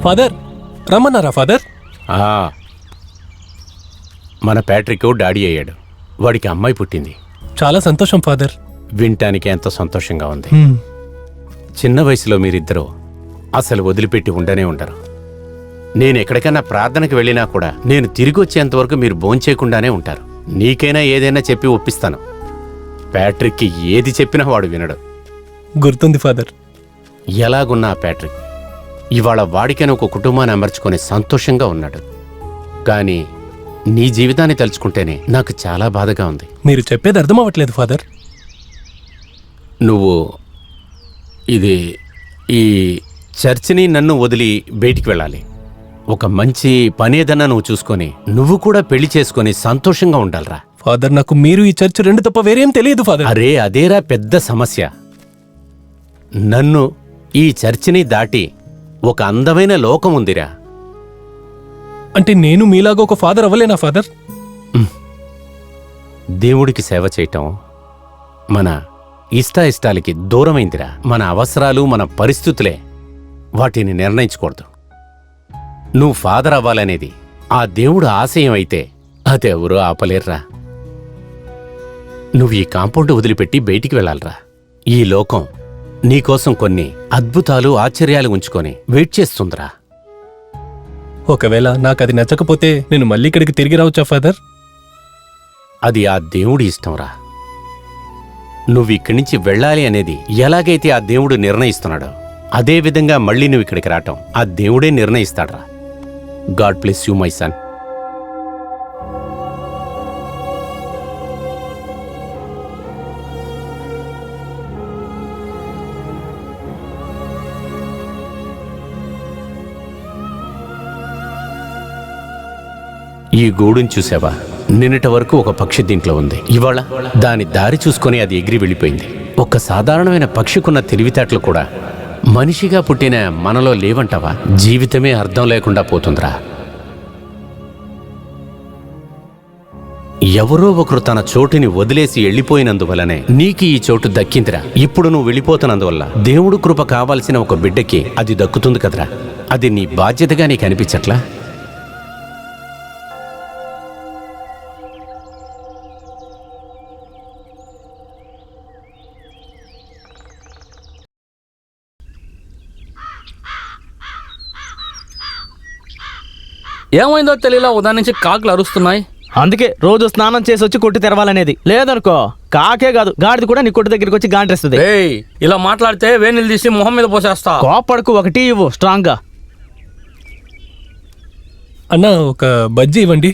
Father రమ్మన్నారా father? మన Patrick daddy అయ్యాడు. వాడికి అమ్మాయి పుట్టింది. చాలా సంతోషం ఫాదర్. వినటానికి ఎంతో సంతోషంగా ఉంది. చిన్న వయసులో మీరిద్దరూ అసలు వదిలిపెట్టి ఉండనే ఉండరు. నేను ఎక్కడికైనా ప్రార్థనకు వెళ్ళినా కూడా నేను తిరిగి వచ్చేంతవరకు మీరు భోంచేయకుండానే ఉంటారు. నీకైనా ఏదైనా చెప్పి ఒప్పిస్తాను. ప్యాట్రిక్కి ఏది చెప్పినా వాడు వినడు. గుర్తుంది ఫాదర్. ఎలాగున్నా ప్యాట్రిక్ ఇవాళ వాడికైనా ఒక కుటుంబాన్ని అమర్చుకొని సంతోషంగా ఉన్నాడు. కానీ నీ జీవితాన్ని తలుచుకుంటేనే నాకు చాలా బాధగా ఉంది. మీరు చెప్పేది అర్థం అవ్వట్లేదు ఫాదర్. నువ్వు ఈ చర్చిని నన్ను వదిలి బయటికి వెళ్ళాలి. ఒక మంచి పనేదన్నా నువ్వు చూసుకొని నువ్వు కూడా పెళ్లి చేసుకొని సంతోషంగా ఉండాలిరా. ఫాదర్ నాకు మీరు ఈ చర్చ్ రెండు తప్ప వేరేం తెలియదు ఫాదర్. అరే అదేరా పెద్ద సమస్య. నన్ను ఈ చర్చిని దాటి ఒక అందమైన లోకం ఉందిరా. అంటే నేను మీలాగా ఒక ఫాదర్ అవ్వలేనా ఫాదర్? దేవుడికి సేవ చేయటం మన ఇష్టాలకి దూరమైందిరా. మన అవసరాలు మన పరిస్థితులే వాటిని నిర్ణయించకూడదు. నువ్వు ఫాదర్ అవ్వాలనేది ఆ దేవుడు ఆశయం అయితే అదెవరూ ఆపలేర్రా. నువ్వు ఈ కాంపౌండ్ వదిలిపెట్టి బయటికి వెళ్ళాలరా. ఈ లోకం నీకోసం కొన్ని అద్భుతాలు ఆశ్చర్యాలు ఉంచుకొని వెయిట్ చేస్తుందిరా. ఒకవేళ నాకు అది నచ్చకపోతే నేను మళ్ళీ ఇక్కడికి తిరిగి రావచ్చా ఫాదర్? అది ఆ దేవుడి ఇష్టంరా. నువ్వు ఇక్కడి నుంచి వెళ్ళాలి అనేది ఎలాగైతే ఆ దేవుడు నిర్ణయిస్తున్నాడో అదే విధంగా మళ్ళీ నువ్వు ఇక్కడికి రావటం ఆ దేవుడే నిర్ణయిస్తాడ్రా. God bless you my son. ఈ గూడుని చూసావా? నిన్నటి వరకు ఒక పక్షి దీంట్లో ఉంది. ఇవాళ దాని దారి చూసుకొని అది ఎగిరి వెళ్ళిపోయింది. ఒక సాధారణమైన పక్షికున్న తెలివితేటలు కూడా మనిషిగా పుట్టిన మనలో లేవంటావా? జీవితమే అర్థం లేకుండా పోతుందిరా. ఎవరో ఒకరు తన చోటుని వదిలేసి వెళ్ళిపోయినందువల్లనే నీకు ఈ చోటు దక్కిందిరా. ఇప్పుడు నువ్వు వెళ్ళిపోతున్నందువల్ల దేవుడు కృప కావాల్సిన ఒక బిడ్డకి అది దక్కుతుంది కదరా. అది నీ బాధ్యతగా నీకు అనిపించట్లా? ఏమైందో తెలియలా ఉదయం నుంచి కాకులు అరుస్తున్నాయి. అందుకే రోజు స్నానం చేసి వచ్చి కొట్టు తెరవాలనేది. లేదనుకో కాకే కాదు గాడిది కూడా నీ కొట్టు దగ్గరికి వచ్చి గాంటేస్తుంది. ఇలా మాట్లాడితే వేణీలు తీసి మొహం మీద పోసేస్తా. కోపడుకు ఒకటి ఇవ్వు స్ట్రాంగ్ గా. అన్నా ఒక బజ్జీ ఇవ్వండి.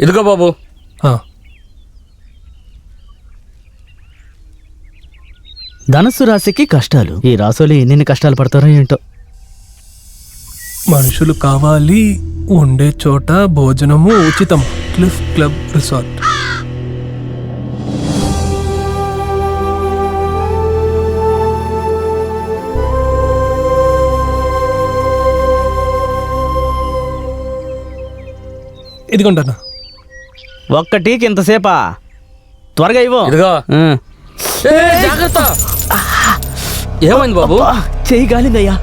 ఇదిగో బాబు. ధనుసు రాశికి కష్టాలు. ఈ రాశులు ఎన్ని కష్టాలు పడతారో ఏంటో. మనుషులు కావాలి, ఉండే చోట భోజనము ఉచితం. Cliff club resort. ఇదిగోండన్నా. ఒక్క టీకి ఇంతసేపా? త్వరగా ఇవ్వు. ఇదిగో. జాగ్రత్త. ఏమైంది బాబు? చెయ్యి గాలిందయ్యా.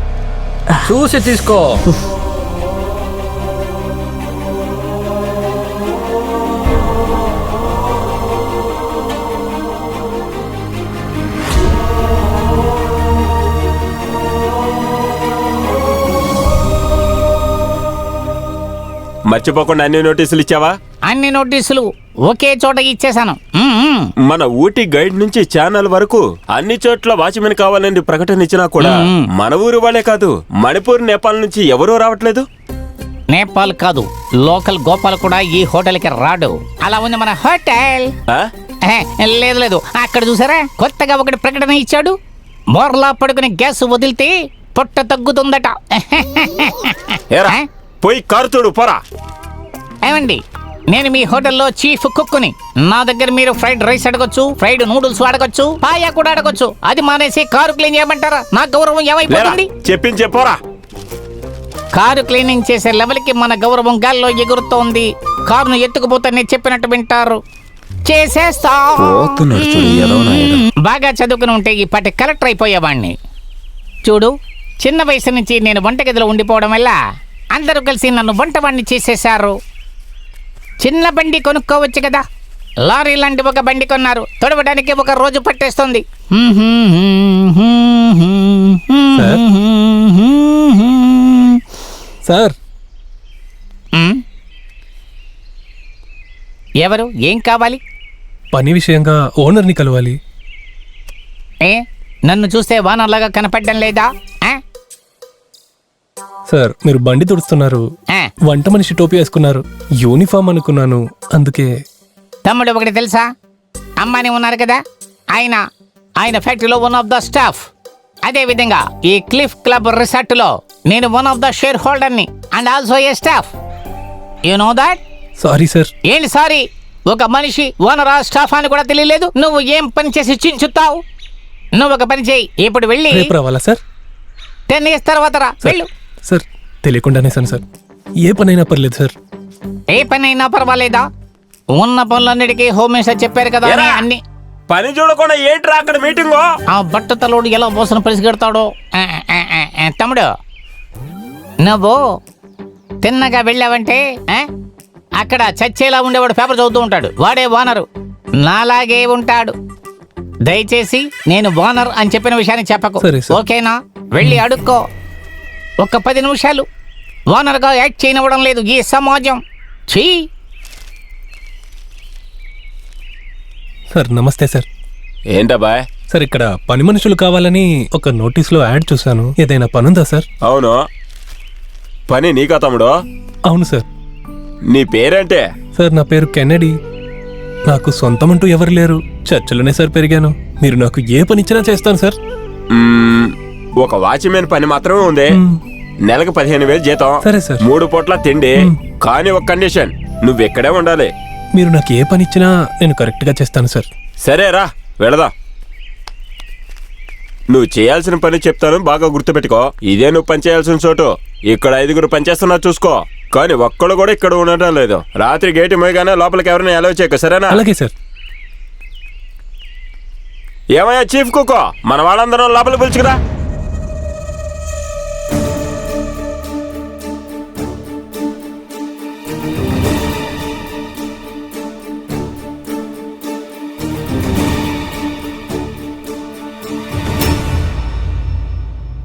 చూసి తీసుకో. మర్చిపోకుండా అన్ని నోటీసులు ఇచ్చావా? అన్ని నోటీసులు ఒకే చోట ఇచ్చేశాను. మన ఊటీ గైడ్ నుంచి ఛానల్ వరకు అన్ని చోట్ల వాచ్మెన్ కావాలని ప్రకటన ఇచ్చినా కూడా మన ఊరు వాళ్ళే కాదు, మణిపూర్ నేపాల్ నుంచి ఎవరూ రావట్లేదు. నేపాల్ కాదు, లోకల్ గోపాల్ కూడా ఈ హోటల్కి రాడు. అలా ఉంది మన హోటల్. లేదు లేదు, అక్కడ చూసారా కొత్తగా ఒకటి ప్రకటన ఇచ్చాడు. బోర్లా పడుకుని గ్యాస్ వదిలితే పొట్ట తగ్గుతుందట. పోయి కారు తోడు పోరా. ఏమండి, నేను మీ హోటల్లో చీఫ్ కుక్కుని. నా దగ్గర మీరు ఫ్రైడ్ రైస్ అడగొచ్చు, ఫ్రైడ్ నూడిల్స్ అడగొచ్చు, పాయా కూడా అడగొచ్చు. అది మానేసి కారు క్లీన్ చేయమంటారా? నా గౌరవం ఏమైపోతుంది? చెప్పించే పోరా. కారు క్లీనింగ్ చేసే లెవెల్కి మన గౌరవం గాల్లో ఎగురుతోంది. కారును ఎత్తుకుపోతే నేను చెప్పినట్టు వింటారు. చేసేస్తా. పోతున్నాడు చూడు, ఎదవ నాయనా. బాగా చదువుకుని ఉంటే ఈ పాటి కలెక్టర్ అయిపోయేవాడిని. చూడు, చిన్న వయసు నుంచి నేను వంటగదిలో ఉండిపోవడం వల్ల అందరూ కలిసి నన్ను వంటవాణ్ణి చేసేశారు. చిన్న బండి కొనుక్కోవచ్చు కదా, లారీ లాంటి ఒక బండి కొన్నారు. తొడవడానికి ఒక రోజు పట్టేస్తుంది. సార్ ఎవరు? ఏం కావాలి? పని విషయంగా ఓనర్ని కలవాలి. ఏ, నన్ను చూస్తే వానర్లాగా కనపడడం లేదా? ఆ? సార్ మీరు బండి తుడుస్తున్నారు, ఆ. వంట మనిషి టోపీ వేసుకున్నారు, యూనిఫామ్ అనుకున్నాను, అందుకే. తమ్ముడు ఒకటి తెలుసా? అమ్మాని ఉన్నారు కదా, ఆయన ఫ్యాక్టరీలో వన్ ఆఫ్ ద స్టాఫ్. అదే విధంగా ఈ క్లిఫ్ క్లబ్ రిసార్ట్ లో నేను one of the share holder ని and also a staff. You know that? Sorry sir. ఏంటి సారీ? ఒక మనిషి ఓనరా స్టాఫ్ అని కూడా తెలియలేదు. నువ్వు ఏం పని చేసి చించుతావు? నువ్వు ఒక పని చేయి, ఇప్పుడు వెళ్ళి రేపు రావాలా సార్? 10 years తర్వాత రా. వెళ్ళు. సార్ తెలియకుండానే సార్ ఏ పనైనా పర్లేదు సార్. ఏ పని అయినా పర్వాలేదా? ఉన్న పనులన్నిటికీ హోమ్ మినిస్టర్ చెప్పారు కదా అని అన్ని. పని చూడకుండా ఏంట్రా అక్కడ మీటింగ్? ఆ బట్టతలోడు ఎలా బోసన పరిసిగెడతాడో. తమ్ముడు, నువ్వు తిన్నగా వెళ్ళావంటే అక్కడ చచ్చేలా ఉండేవాడు పేపర్ చదువుతూ ఉంటాడు. వాడే ఓనరు, నాలాగే ఉంటాడు. దయచేసి నేను ఓనర్ అని చెప్పిన విషయాన్ని చెప్పకు, సరే సార్. ఓకేనా? వెళ్ళి అడుక్కో. ఒక 10 నిమిషాలు ఓనర్గా యాక్ట్ చేయనివ్వడం లేదు ఈ సమాజం. చీ. సార్ నమస్తే సార్. ఏంటబ్బాయ్? సార్ ఇక్కడ పని మనుషులు కావాలని ఒక నోటీస్లో యాడ్ చూశాను, ఏదైనా పనుందా సార్? అవును, పని నీకా తమ్ముడు? అవును సార్. నీ పేరేంటే? సార్ నా పేరు కెన్నడీ. నాకు సొంతమంటూ ఎవరు లేరు, చర్చలోనే సార్ పెరిగాను. మీరు నాకు ఏ పని ఇచ్చినా చేస్తాను సార్. ఒక వాచ్మెన్ పని మాత్రమే ఉంది. నెలకు 15,000 జీతం, సరే సార్. 3 పూట్ల తిండి. కానీ ఒక కండిషన్, నువ్వు ఇక్కడే ఉండాలి. మీరు నాకు ఏ పని ఇచ్చినా నేను కరెక్ట్గా చేస్తాను సార్. సరేరా, వెళదాం. నువ్వు చేయాల్సిన పని చెప్తాను, బాగా గుర్తుపెట్టుకో. ఇదే నువ్వు పని చేయాల్సిన చోటు. ఇక్కడ 5 పనిచేస్తున్నా చూసుకో, కానీ ఒక్కడు కూడా ఇక్కడ ఉండటం లేదు. రాత్రి గేటు మోయగానే లోపలికి ఎవరైనా అలౌ చేయక, సరేనా? అలాగే సార్. ఏమయ్యా చీఫ్ కుక్కో, మన వాళ్ళందరం లోపలికి పిలుచుకురా.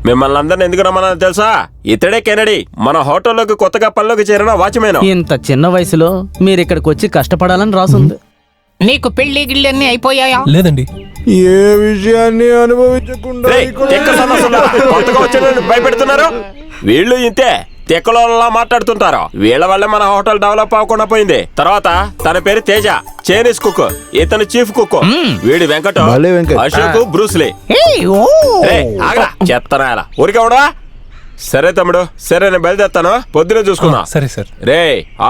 మిమ్మల్ని అందరిని ఎందుకు రమ్మన్నా తెలుసా? ఇతడే కెనడీ, మన హోటల్లోకి కొత్తగా పనిలోకి చేరిన వాచ్మెన్. ఇంత చిన్న వయసులో మీరు ఇక్కడికి వచ్చి కష్టపడాలని రాసుంది. నీకు పెళ్లి గిళ్ళి అన్నీ అయిపోయాయా? లేదండి. ఏ విషయాన్ని అనుభవించకుండా రేయ్, తెక్క సన్నాసులారా, కొత్తగా వచ్చిన భయపెడుతున్నారు. వీళ్ళు ఇంతే తెక్కలోలా మాట్లాడుతుంటారు. వీళ్ళ వల్లే మన హోటల్ డెవలప్ అవ్వకుండా పోయింది. తర్వాత తన పేరు తేజ, చైనీస్ కుక్. ఇతను చీఫ్ కుక్. వీడి వెంకట, భలే వెంకట్. అశోక్, బ్రూస్లీ. చెత్తనాయాల ఊరికే ఉండవా? సరే తమ్ముడు, సరే నేను బయలుదేరుతాను. పొద్దునే చూసుకున్నా. సరే సార్. రే,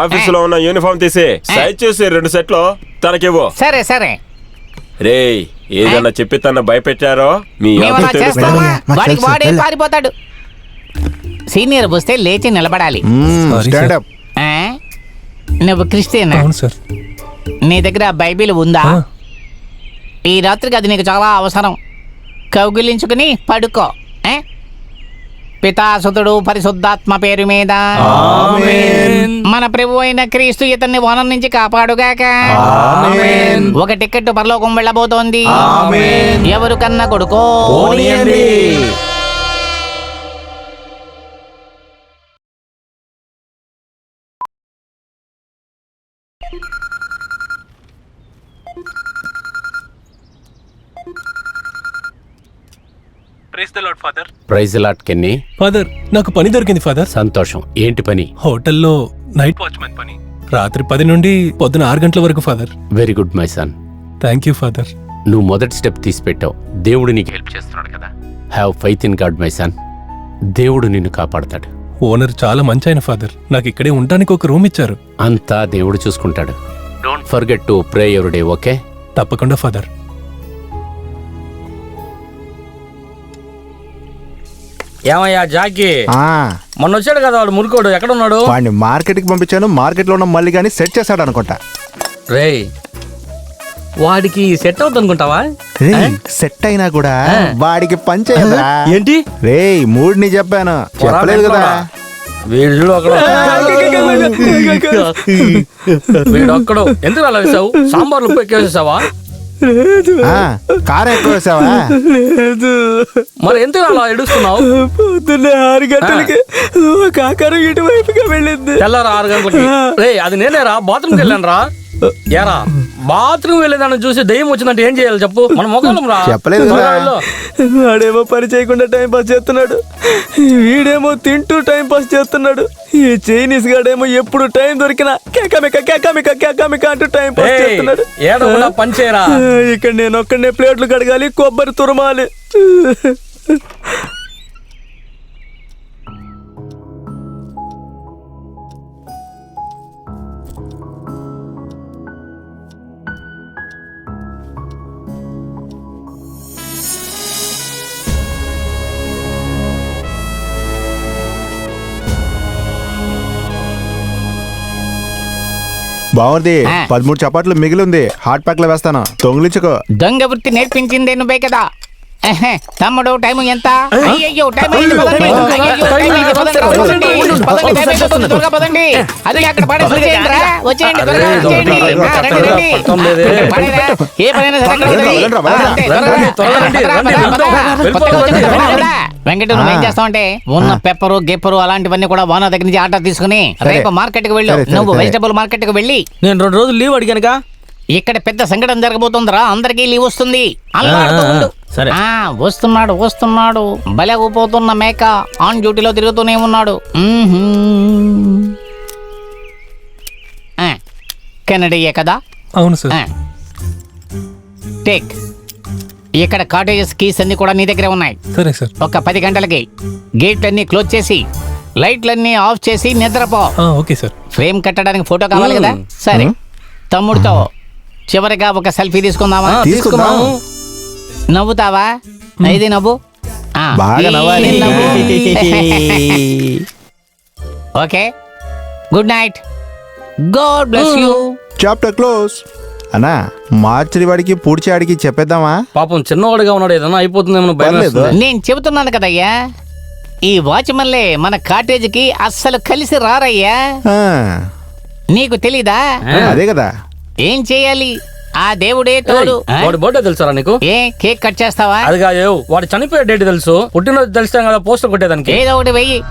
ఆఫీసులో ఉన్న యూనిఫామ్ తీసి సైజ్ చూసి 2 సెట్లు తనకివ్వు. సరే సరే. రే, ఏదన్నా చెప్పి తన భయపెట్టారో మీ మేమలా అందరికీ తెలుసు. చేస్తామా? మాకు వాడికి తెలుసు, వాడే వెళ్ళు. పారిపోతాడు. సీనియర్ వస్తే లేచి నిలబడాలి. Sorry stand sir. అప్. ఆ? నువ్వు క్రిస్టియన్? అవును సార్. నీ దగ్గర బైబిల్ ఉందా? ఆ. ఈ రాత్రికి అది నీకు చాలా అవసరం. కౌగిలించుకుని పడుకో. ఆ? పితాసుతుడు పరిశుద్ధాత్మ పేరు మీద మన ప్రభు అయిన క్రీస్తు ఇతన్ని వనం నుంచి కాపాడుగాక. ఒక టికెట్ పరలోకం వెళ్ళబోతోంది. ఎవరు కన్నా కొడుకో? Praise lot Kenny. ఫాదర్ నాకు పని దొరికింది ఫాదర్. సంతోషం. ఏంటి పని? హోటల్లో నైట్ వాచ్మెన్ పని. రాత్రి 10 నుండి పొద్దున 6 గంటల వరకు father. Very good my son. Thank you father. నువ్వు మొదటి స్టెప్ తీసి పెట్టావు. దేవుడు నీకు హెల్ప్ చేస్తున్నాడు కదా. Have faith in God my son. దేవుడు నిన్ను కాపాడతాడు. ఓనర్ చాలా మంచి ఆయన ఫాదర్. నాకు ఇక్కడే ఉండడానికి ఒక రూమ్ ఇచ్చారు. అంతా దేవుడు చూసుకుంటాడు. డోంట్ ఫర్గెట్ టు ప్రే ఎవరి డే, ఓకే? తప్పకుండా ఫాదర్. ఏమయ్యా జాకీ, ఆ, మొన్న వచ్చాడు కదా వాడు మురుకోడు, ఎక్కడ ఉన్నాడు? వాడిని మార్కెట్ కి పంపించాను. మార్కెట్ లో ఉన్న మళ్ళీ కానీ సెట్ చేశాడు అనుకుంటా. రేయ్, వాడికి సెట్ అవుతుంది అనుకుంటావా? సెట్ అయినా కూడా ఆ. వాడికి పంచేయదా ఏంటి రేయ్ మూడ్ని చెప్పాను చెప్పలేదు కదా వీడు ఒకడు వీడొక్కడు ఎందుకు అలా వేసావు? సాంబార్లు ఉప్పు ఎక్కువ వేసావా? ఆ, కారం ఎక్కువ వేసావా మరి ఎందుకు అలా ఎడుస్తున్నావు? పొద్దున్నే 6 గంటలకి ఒక ఆకారం ఇటువైపుగా వెళ్ళింది. తెల్లారా 6 గంటలకి రే అది నేనేరా బాత్రూమ్కి వెళ్ళాను రా. ఏరా బాత్రూమ్ వెళ్ళేదాన్ని చూసి దయ్యం వచ్చిందంటే ఏం చేయాలి చెప్పు? మన మొక్కలం రా. చెప్పలేదు కదా. త్వరగా వెళ్ళు. వాడేమో పని చేయకుండా టైం పాస్ చేస్తున్నాడు, వీడేమో తింటూ టైం పాస్ చేస్తున్నాడు. ఈ చైనీస్ గాడేమో ఎప్పుడు టైం దొరికినా కేకామిక అంటూ టైం పాస్ ఏయ్, చేస్తున్నాడు. ఏడవకుండా పని చేయరా. ఇక్కడ నేను ఒక్కడనే ప్లేట్లు కడగాలి, కొబ్బరి తురమాలి. బాగుంది ఆ. 13 చపాట్లు మిగిలింది హాట్ ప్యాక్ లో వేస్తాను దొంగిలించుకో దొంగ వృత్తి నేర్పించిందే నువ్వే కదా. ఎహె, తమ్ముడు టైం ఎంత? అయ్యయ్యో టైం అయింది, పదండి. అయ్యయ్యో, టైం అయింది, పదండి, పదండి. పదండి, టైం అయిపోతుంది, త్వరగా పదండి. అది అక్కడ పడేసి వచ్చేయండిరా, వచ్చేయండి, త్వరగా వచ్చేయండి. ఆ, రండి, రండి. అక్కడ పడేరా. ఏ పనైనా సరే అక్కడ వదిలేయ్. అంతే, త్వరగా రా. త్వరగా రండి, పద, రండి, పద, పద. కొత్తగా వచ్చింది కదా, కదా. వెంకట నువ్వేం ఆ. చేస్తావంటే ఉన్న పెప్పరు గిప్పరు అలాంటివన్నీ కూడా వాన దగ్గర నుంచి ఆర్డర్ తీసుకుని రేపు మార్కెట్ కి వెళ్ళు. సరే, సరే, నువ్వు సరే. వెజిటబుల్ మార్కెట్ కి వెళ్ళి నేను 2 రోజులు లీవ్ అడిగానుగా. ఇక్కడ పెద్ద సంఘటన జరగబోతుందిరా, అందరికీ లీవ్ వస్తుంది. అల్లాడుతూ ఉండు. సరే. ఆ, వస్తున్నాడు భలే ఊపోతున్న మేక ఆన్ డ్యూటీలో తిరుగుతూనే ఉన్నాడు. కెనడీయే కదా. అవును సార్. టేక్. ఇక్కడ కాటేజెస్ కీస్ అన్ని కూడా నీ దగ్గరే ఉన్నాయి. సరే సార్. ఒక 10 గంటలకి గేట్లన్నీ క్లోజ్ చేసి లైట్లన్నీ ఆఫ్ చేసి నిద్రపో. Okay sir. ఫ్రేమ్ కట్టడానికి ఫోటో కావాలి కదా. సరే, తమ్ముడితో చివరిగా ఒక సెల్ఫీ తీసుకుందామా? తీసుకుందాం. నవ్వుతావా? ఇది నవ్వు. ఆ, బాగా ఈ నవ్వాలి. నవ్వు. Okay, good night, God bless you. Chapter close. అన్నా మార్చి వాడికి పూడ్చాడికి చెప్పేద్దామా పాపం చిన్నవాడిగా ఉన్నాడు, ఏదైనా అయిపోతుందేమో భయం పర్లేదు. వేస్తుంది. నేను చెబుతున్నాను కదయ్యా, ఈ వాచ్మన్లే మన కాటేజీకి అస్సలు కలిసి రారయ్యా. ఆ, నీకు తెలీదా? అదే కదా ఏం చేయాలి? ఆ దేవుడే తోడు. వాడి బర్త్డే తెలుసారా నీకు? ఏ కేక్ కట్ చేస్తావా? అది కాదు, వాడు చనిపోయే డేట్ తెలుసు, పుట్టినరోజు తెలుస్తాం కదా పోస్టర్ కొట్టేదానికి. ఏదో ఒకటి వెయ్యి.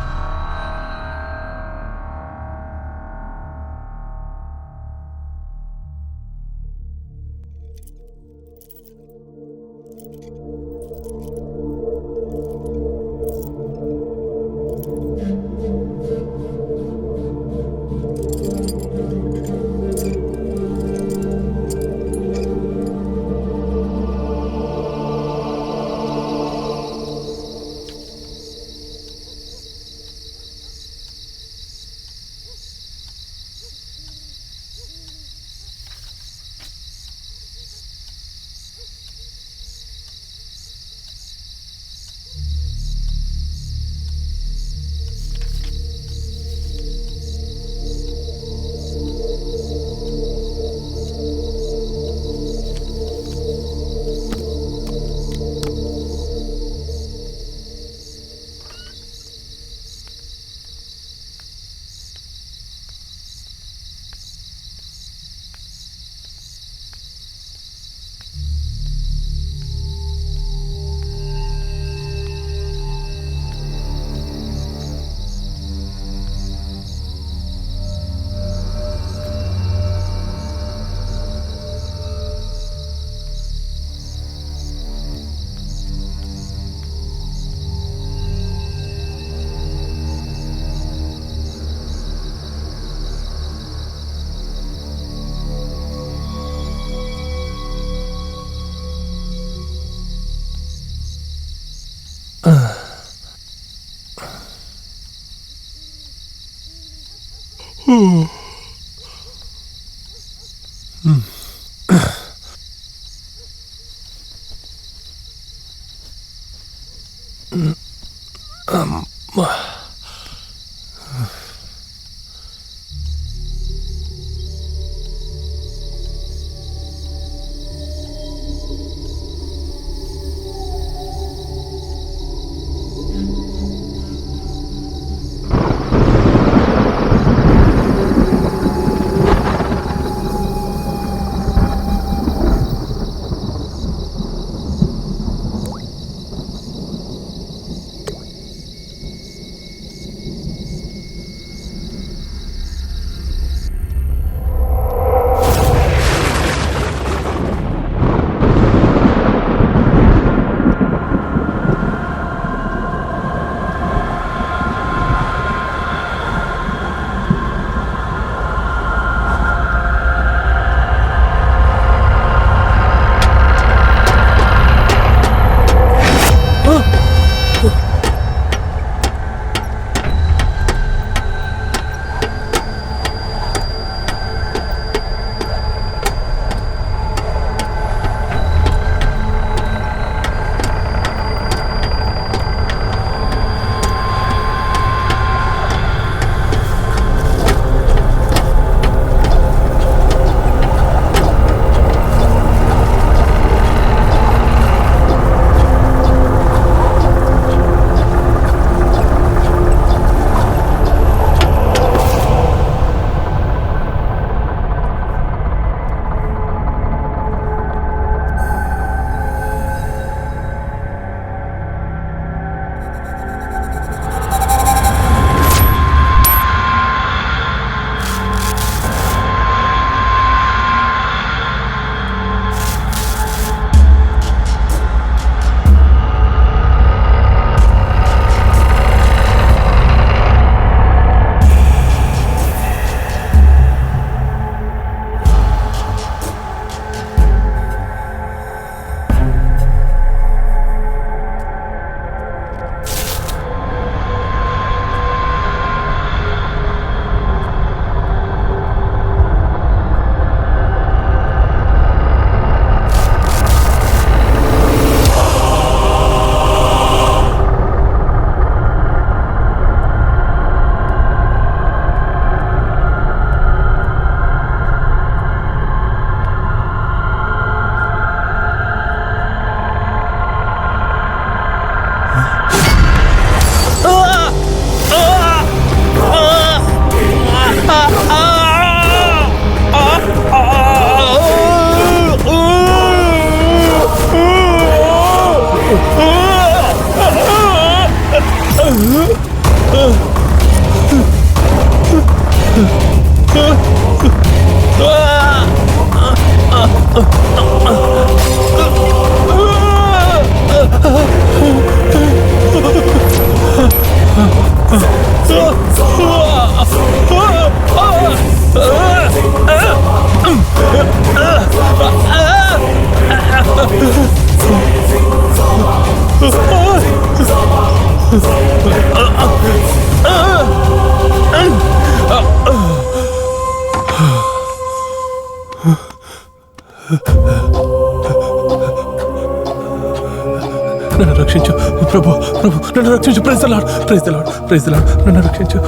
నన్ను రక్షించు ప్రభు, ప్రభు నన్ను రక్షించు. Praise the lord, praise the lord, praise the Lord. నన్ను రక్షించు.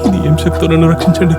ఇది ఏం శక్తో నన్ను రక్షించండి.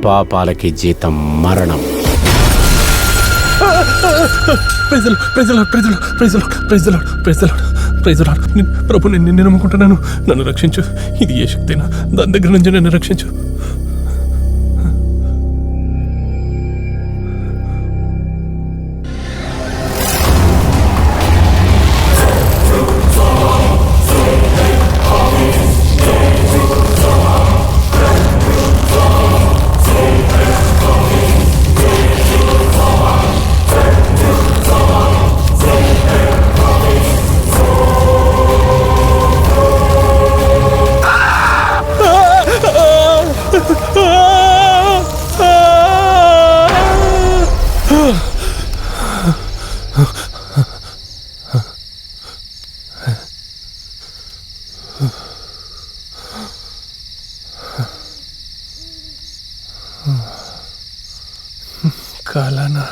పాపాలకి జీతం మరణం. Praise the lord, praise the lord, praise the lord, praise the lord, praise the lord, praise the lord, praise the lord. ప్రభు నేను నిన్ను నమ్ముకుంటున్నాను. నన్ను రక్షించు. ఇది ఏ శక్తేనా? దాని దగ్గర నుంచి నన్ను రక్షించు. కాలానా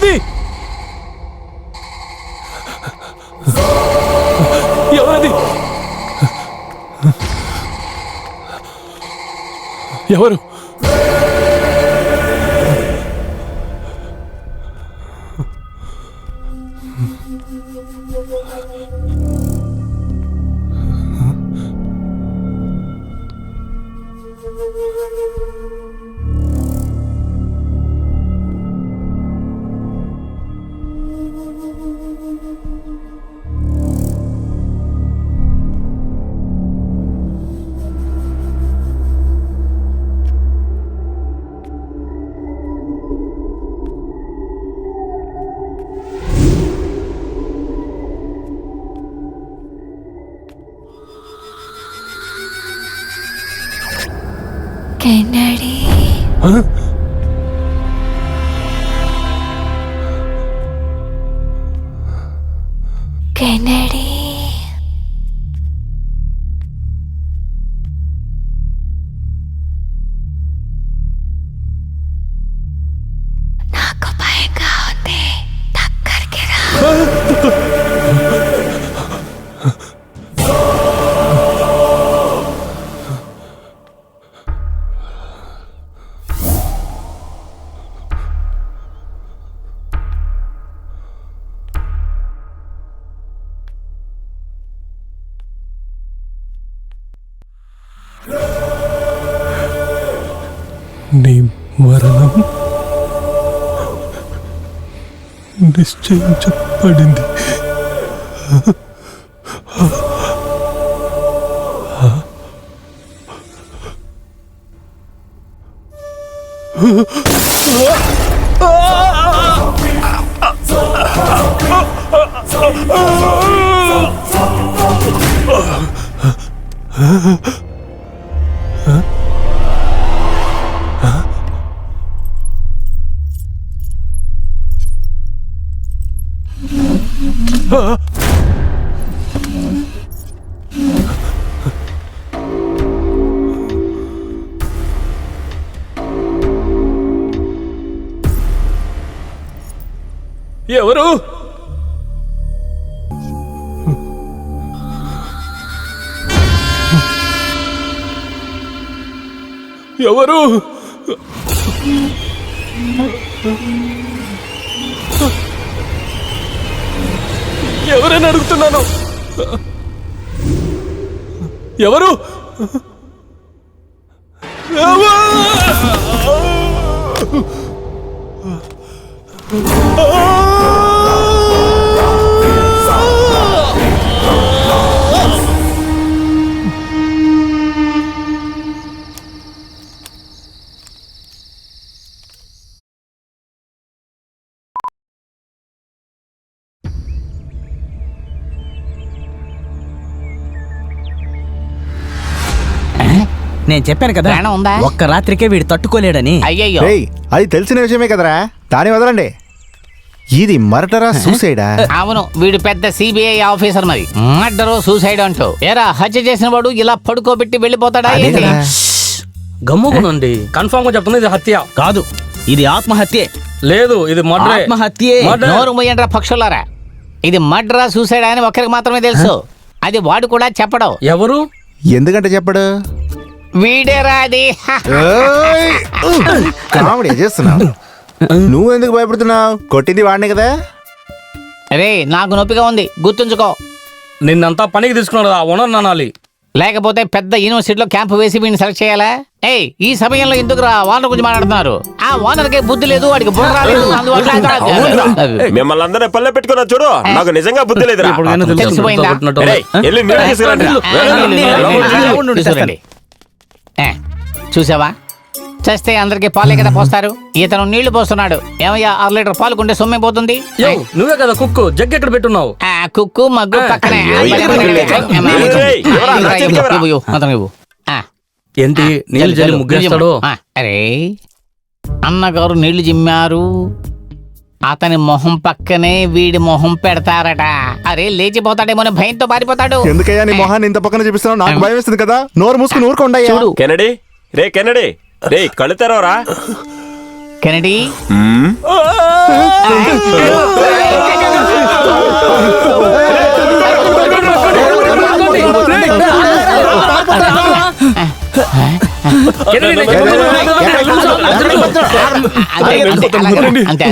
ఎవరది? ఎవరది? ఎవరు? కెన్నడి కెన్నడి నాకు భయంగా ఉంది, దగ్గరికి రా. నీ మరణం నిశ్చయించబడింది. ఎవరు? ఎవరు? ఎవరని అడుగుతున్నాను. ఎవరు? నేను చెప్పాను కదా, ప్రాణం ఉందా? ఒక్క రాత్రికే వీడు తట్టుకోలేడని. అయ్యయ్యో, రేయ్ అది తెలిసిన విషయమే కదరా, దాని వదలండి. ఇది మర్డరా సూసైడా? అవును, వీడు పెద్ద సిబిఐ ఆఫీసర్. మరి మర్డరు సూసైడ్ అంటూ ఏరా హత్య చేసిన వాడు ఇలా పడుకోబెట్టి వెళ్ళిపోతాడా అదే ఏంటి? కదా. గమ్ముకునండి, కన్ఫామ్ గా చెప్తుంది ఇది హత్య కాదు, ఇది ఆత్మహత్యే. లేదు, ఇది మర్డరే. ఆత్మహత్యే. మర్డర్. నోరు మొయ్యండ్రా పక్షులారా, ఇది మర్డరా సూసైడ్ అని ఒకరికి మాత్రమే తెలుసు. అది వాడు కూడా చెప్పడం. ఎవరు? ఎందుకంటే చెప్పడు. వీడేరా అది. ఏయ్! కామెడీ చేస్తున్నావు. నువ్వెందుకు భయపడుతున్నావు? కొట్టింది వాడిని కదా. రే నాకు నొప్పిగా ఉంది, గుర్తుంచుకో. నిన్నంతా పనికి తీసుకున్నాడు ఆ ఓనర్ అనాలి. లేకపోతే పెద్ద యూనివర్సిటీలో క్యాంప్ వేసి వీడిని సెలెక్ట్ చేయాలా? ఏయ్, ఈ సమయంలో ఎందుకు రా ఓనర్ గురించి మాట్లాడుతున్నారు? ఆ ఓనర్ కి బుద్ధి లేదు, వాడికి బుర్ర లేదు. అందువల్ల మిమ్మల్ని అందరినీ పల్లె పెట్టుకున్నా చూడు, నాకు నిజంగా బుద్ధి లేదురా. తెలిసిపోయిందా? ఏయ్, వెళ్ళి నీళ్ళు తీసుకురండి. తీసుకురండి. చూసావా, చేస్తే అందరికి పాలే కదా పోస్తారు. ఇతను నీళ్లు పోస్తున్నాడు. ఏమయ్యా, 6 లీటర్ పాలు కొంటే సొమ్మే పోతుంది. యో, నువ్వే కదా కుక్కు, జగ్ ఎక్కడ పెట్టున్నావు? ఆ కుక్కు మగ్గు పక్కనే. ఇవ్వు, అతను ఇవ్వు. ఏంటి నీళ్ళు జల్లి ముగ్గేస్తాడు? అరే, అన్నగారు నీళ్లు జిమ్మారు, అతని మొహం పక్కనే వీడి మొహం పెడతారట. అరే, లేచిపోతాడేమో భయంతో పారిపోతాడు. ఎందుకయ్యా నీ మొహాన్ని ఇంత పక్కన చూపిస్తున్నావు? నాకు భయం వేస్తుంది కదా. నోరు మూసుకుని ఊరుకోండి. చూడు కెనడీ, రే కెనడీ, రే కళ్ళు తెరవరా. కెనడీ అంతే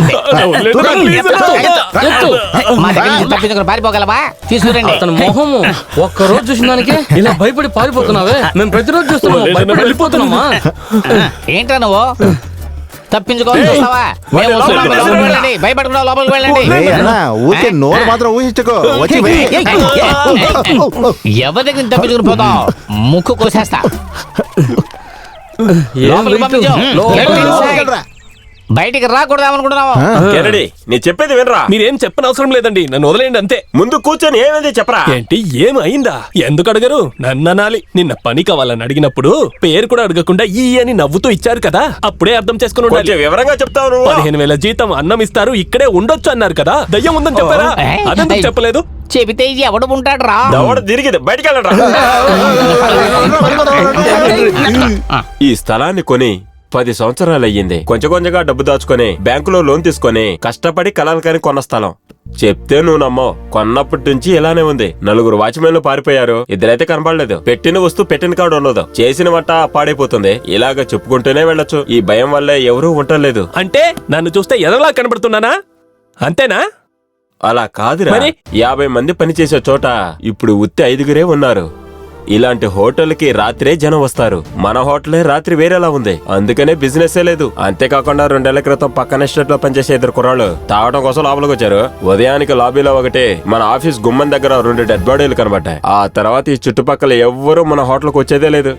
మా దగ్గర నుంచి తప్పించుకుని పారిపోగలవా? తీసుకురండి. అతను మొహము ఒక్క రోజు చూసిన దానికి ఇలా భయపడి పారిపోతున్నావే. మేము ప్రతిరోజు చూస్తున్నాం, భయపడి వెళ్ళిపోతున్నామా? ఏంట్రా నువ్వు తప్పించుకోవాలి చూస్తావా? మేము లోపలికి వెళ్ళండి, భయపడకుండా లోపలికి వెళ్ళండి. ఊరికే నోరు మాత్రం ఊహించుకో. వచ్చి ఎవరి దగ్గర తప్పించుకుని పోతావు? ముక్కు కోసేస్తా. లోపలికి పంపించు. బయటికి రాకూడదామనుకుంటున్నావు? కెనడీ నీ చెప్పేది వినరా? మీరేం చెప్పనవసరం లేదండి, నన్ను వదిలేయండి అంతే. ముందు కూర్చొని ఏమైంది చెప్పరా? ఏంటి ఏమైందా? ఎందుకు అడగరు? నన్ను అనాలి. నిన్న పని కావాలని అడిగినప్పుడు పేరు కూడా అడగకుండా ఈ అని నవ్వుతూ ఇచ్చారు కదా, అప్పుడే అర్థం చేసుకుని ఉండాలి. కొంచెం వివరంగా చెప్తావు నువ్వు. 15,000 జీతం అన్నం ఇస్తారు, ఇక్కడే ఉండొచ్చు అన్నారు కదా, దయ్యం ఉందని చెప్పారా? అదెందుకు చెప్పలేదు? చెబితే ఎవడు ఉంటాడు రా? దవడ తిరిగింది, బయటికి వెళ్ళరా. ఈ స్థలాన్ని కొని 10 సంవత్సరాలు అయ్యింది. కొంచెం కొంచెంగా డబ్బు దాచుకొని బ్యాంకులో లోన్ తీసుకొని కష్టపడి కలలకని కొన్న స్థలం. చెప్తే నువ్వు నమ్మో, కొన్నప్పటి నుంచి ఇలానే ఉంది. 4 వాచ్మెన్లు పారిపోయారు, 2 అయితే కనపడలేదు. పెట్టిన వస్తువు పెట్టిన కాడు ఉండదు, చేసిన వంట పాడైపోతుంది. ఇలాగ చెప్పుకుంటూనే వెళ్ళొచ్చు. ఈ భయం వల్లే ఎవరూ ఉండలేదు. అంటే నన్ను చూస్తే ఎదలా కనబడుతున్నానా? అంతేనా? అలా కాదురా, మరి? 50 మంది పనిచేసే చోట ఇప్పుడు ఉత్తి 5గురే ఉన్నారు. ఇలాంటి హోటల్కి రాత్రే జనం వస్తారు. మన హోటలే రాత్రి వేరేలా ఉంది, అందుకనే బిజినెస్ లేదు. అంతేకాకుండా 2 ఏళ్ల క్రితం పక్కన ఎస్టేట్ లో పనిచేసే 2 కుర్రాళ్ళు తాగడం కోసం లోపలికి వచ్చారు. ఉదయానికి లాబీలో ఒకటి, మన ఆఫీస్ గుమ్మం దగ్గర 2 డెడ్ బాడీలు కనబడ్డాయి. ఆ తర్వాత ఈ చుట్టుపక్కల ఎవ్వరూ మన హోటల్కి వచ్చేదే లేదు.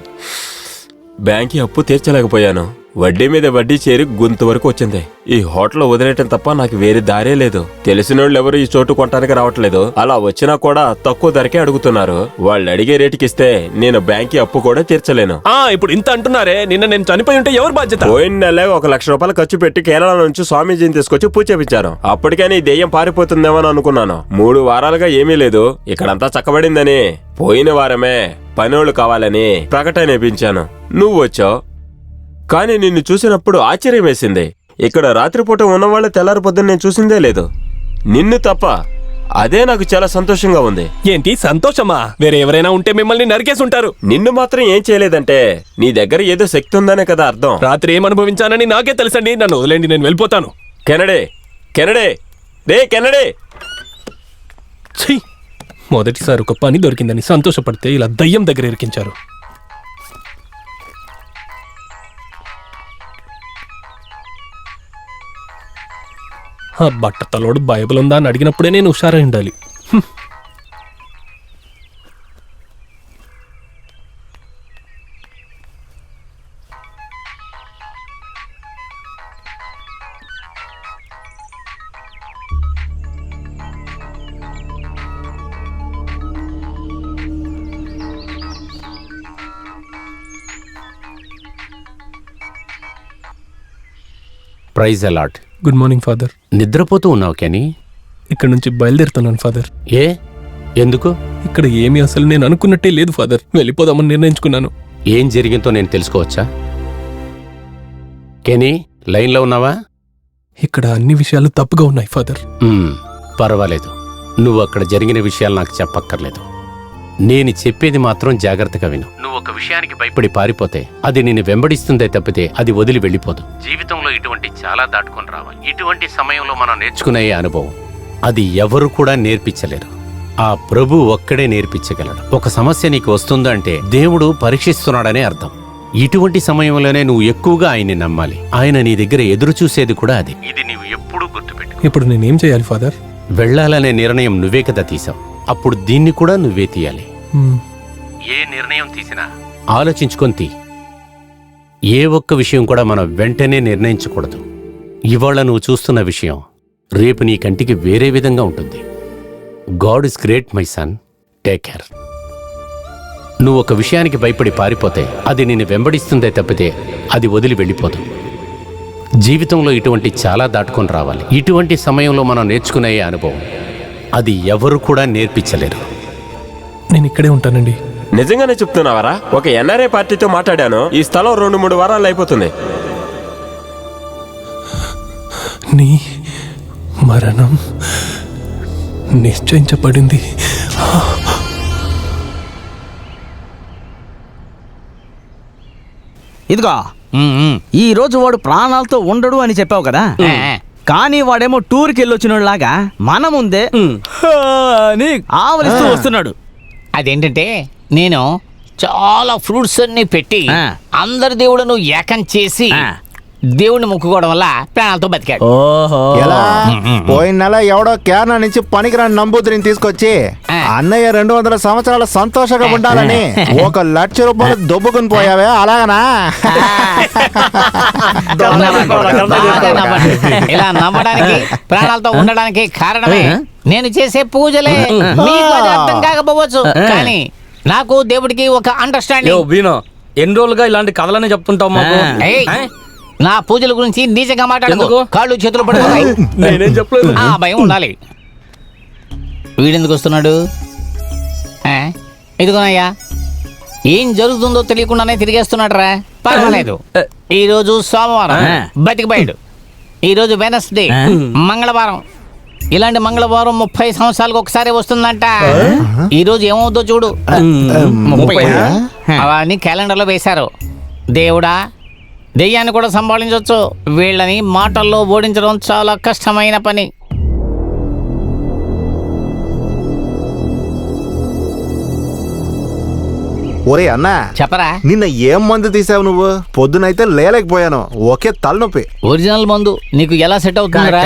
బ్యాంకి అప్పు తీర్చలేకపోయాను. వడ్డీ మీద వడ్డీ చేరి గొంతు వరకు వచ్చింది. ఈ హోటల్ వదిలేయటం తప్ప నాకు వేరే దారే లేదు. తెలిసినోళ్ళు ఎవరు ఈ చోటు కొనడానికి రావట్లేదు. అలా వచ్చినా కూడా తక్కువ ధరకే అడుగుతున్నారు. వాళ్ళు అడిగే రేటుకి ఇస్తే నేను బ్యాంకి అప్పు కూడా తీర్చలేను. ఇప్పుడు ఇంత అంటున్నారే, నిన్న నేను చనిపోయి ఉంటే ఎవరు బాధ్యత? పోయిన నెల 1 లక్ష రూపాయలు ఖర్చు పెట్టి కేరళ నుంచి స్వామీజీని తీసుకొచ్చి పూజ చేపించారు. అప్పటికైనా ఈ దెయ్యం పారిపోతుందేమో అనుకున్నాను. 3 వారాలుగా ఏమీ లేదు. ఇక్కడంతా చక్కబడిందని పోయిన వారమే పనోళ్ళు కావాలని ప్రకటన వేయించాను. నువ్వు వచ్చావు, కానీ నిన్ను చూసినప్పుడు ఆశ్చర్యం వేసింది. ఇక్కడ రాత్రిపూట ఉన్నవాళ్ళ తెల్లారి పొద్దున్న నేను చూసిందే లేదు, నిన్ను తప్ప. అదే నాకు చాలా సంతోషంగా ఉంది. ఏంటి సంతోషమా? వేరే ఎవరైనా ఉంటే మిమ్మల్ని నరికేసి ఉంటారు. నిన్ను మాత్రం ఏం చేయలేదంటే నీ దగ్గర ఏదో శక్తి ఉందనే కదా అర్థం. రాత్రి ఏమనుభవించానని నాకే తెలుసండి, నన్ను వదిలేండి, నేను వెళ్ళిపోతాను. కెనడే, కెనడే, రే కెనడే. ఛీ! మొదటిసారి ఒక పని దొరికిందని సంతోషపడితే ఇలా దయ్యం దగ్గర ఇరికించారు. ఆ బట్టతలోడు బైబిల్ ఉందా అని అడిగినప్పుడే నేను హుషారై ఉండాలి. Praise a lot. Good morning father. నిద్రపోతూ ఉన్నావు కెనీ? ఇక్కడ నుంచి బయలుదేరుతున్నాను ఫాదర్. ఏ ఎందుకు? ఇక్కడ ఏమీ అసలు నేను అనుకున్నట్టే లేదు ఫాదర్. వెళ్ళిపోదామని నిర్ణయించుకున్నాను. ఏం జరిగిందో నేను తెలుసుకోవచ్చా? కెనీ లైన్లో ఉన్నావా? ఇక్కడ అన్ని విషయాలు తప్పుగా ఉన్నాయి ఫాదర్. పర్వాలేదు, నువ్వు అక్కడ జరిగిన విషయాలు నాకు చెప్పక్కర్లేదు. నేను చెప్పేది మాత్రం జాగ్రత్తగా విను. నువ్వు ఒక విషయానికి భయపడి పారిపోతే అది నిన్ను వెంబడిస్తుందే తప్పితే అది వదిలి వెళ్ళిపోదు. జీవితంలో ఇటువంటి చాలా దాటుకొని రావాలి. ఇటువంటి సమయంలో మనం నేర్చుకునే అనుభవం అది ఎవరు కూడా నేర్పించలేరు. ఆ ప్రభు ఒక్కడే నేర్పించగలడు. ఒక సమస్య నీకు వస్తుందంటే దేవుడు పరీక్షిస్తున్నాడనే అర్థం. ఇటువంటి సమయంలోనే నువ్వు ఎక్కువగా ఆయన్ని నమ్మాలి. ఆయన నీ దగ్గర ఎదురు చూసేది కూడా అది. ఇది నీవు ఎప్పుడూ గుర్తుపెట్టు. ఇప్పుడు నేనేం చేయాలి ఫాదర్? వెళ్ళాలనే నిర్ణయం నువ్వే కదా తీసావు, అప్పుడు దీన్ని కూడా నువ్వే తీయాలి. ఏ నిర్ణయం తీసినా ఆలోచించుకొని తీ. ఏ ఒక్క విషయం కూడా మనం వెంటనే నిర్ణయించకూడదు. ఇవాళ నువ్వు చూస్తున్న విషయం రేపు నీ కంటికి వేరే విధంగా ఉంటుంది. God is great my son, take care. నువ్వు ఒక విషయానికి భయపడి పారిపోతే అది నిన్ను వెంబడిస్తుందే తప్పితే అది వదిలి వెళ్ళిపోదు. జీవితంలో ఇటువంటి చాలా దాటుకొని రావాలి. ఇటువంటి సమయంలో మనం నేర్చుకునే అనుభవం అది ఎవరు కూడా నేర్పించలేరు. నేను ఇక్కడే ఉంటానండి. నిజంగానే చెప్తున్నావారా? ఒక ఎన్ఆర్ఐ పార్టీతో మాట్లాడాను. ఈ స్థలం 2-3 వారాలు అయిపోతుంది. నీ మరణం నిశ్చయించబడింది. ఇదిగో ఉమ్, ఉమ్. ఈ రోజు వాడు ప్రాణాలతో ఉండడు అని చెప్పావు కదా, కానీ వాడేమో టూర్కి వెళ్ళొచ్చినలాగా మన ముందే "హా" అని ఆవలిస్తూ వస్తున్నాడు. అదేంటంటే నేను చాలా ఫ్రూట్స్ అన్ని పెట్టి ఆ. అందరి దేవుడును ఏకం చేసి ఆ. దేవుడిని మొక్కుకోవడం వల్ల ప్రాణాలతో బతికాడు. ఓహో ఎలా పోయిన నెల ఎవడో కేరళ నుంచి పనికిరాని నంబూదిరిని తీసుకొచ్చి ఆ. అన్నయ్య 200 సంవత్సరాల సంతోషంగా ఉండాలని 1,00,000 రూపాయలు దొబ్బుకుని పోయావే అలాగనా? ఇలా నమ్మడానికి ప్రాణాలతో ఉండడానికి కారణమే నేను చేసే పూజలే. మీకు అది అర్థం కాకపోవచ్చు, కానీ నాకు దేవుడికి ఒక యో అండర్స్టాండింగ్. బీనో, ఎన్ని రోజులుగా ఇలాంటి కథలనే చెప్తుంటావు మాకు. ఏయ్, నా పూజల గురించి నిజంగా మాట్లాడు. ఎందుకు? కాళ్ళు చేతులు పడిపోతాయి. నేనేం చెప్పలేదు. ఆ భయం ఉండాలి. వీడెందుకు వస్తున్నాడు? ఇదిగోనయ్యా, ఏం జరుగుతుందో తెలియకుండానే తిరిగేస్తున్నాడు రా. పర్వాలేదు, ఈ రోజు సోమవారం బతికిపోయాడు. ఈ రోజు వెనస్డే మంగళవారం. ఇలాంటి మంగళవారం 30 సంవత్సరాలకు ఒకసారి వస్తుందంట. ఈ రోజు ఏమవుతుందో చూడు. 30 అవన్నీ క్యాలెండర్లో వేశారు. దేవుడా, దెయ్యాన్ని కూడా సంభాళించవచ్చు. వీళ్ళని మాటల్లో ఓడించడం చాలా కష్టమైన పని. ఒరే అన్నా, చెప్పరా? నిన్న ఏం మందు తీసావు నువ్వు? పొద్దునైతే లేలేకపోయాను, ఒకే తలనొప్పి. ఒరిజినల్ మందు నీకు ఎలా సెట్ అవుతుందిరా?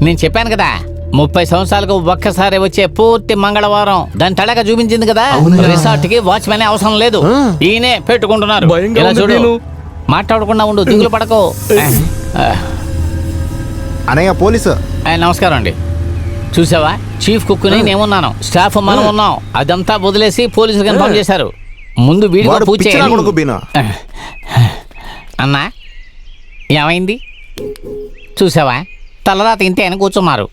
నేను చెప్పాను కదా, 30 సంవత్సరాలకు ఒక్కసారి వచ్చే పూర్తి మంగళవారం. దాని తడక చూపించింది కదా. రిసార్ట్ కి వాచ్మెన్ అవసరం లేదు, ఈయనే పెట్టుకుంటున్నారు. భయంగా ఇలా ఉంది చూడు, నేను. మాట్లాడకుండా ఉండు, దిగులు పడకు. అనయ్య పోలీసు. నమస్కారం అండి. చూసావా, చీఫ్ కుక్ని నేనున్నాను, స్టాఫ్ మనం ఉన్నాం. అదంతా వదిలేసి పోలీసులు కన్ఫర్మ్ చేశారు. ముందు వీడిగా వాడు పూజ పిచ్చినా కొడుకు బీను. అన్నా, ఏమైంది? చూసావా, తలరాత ఇంతే అని కూర్చున్నారు.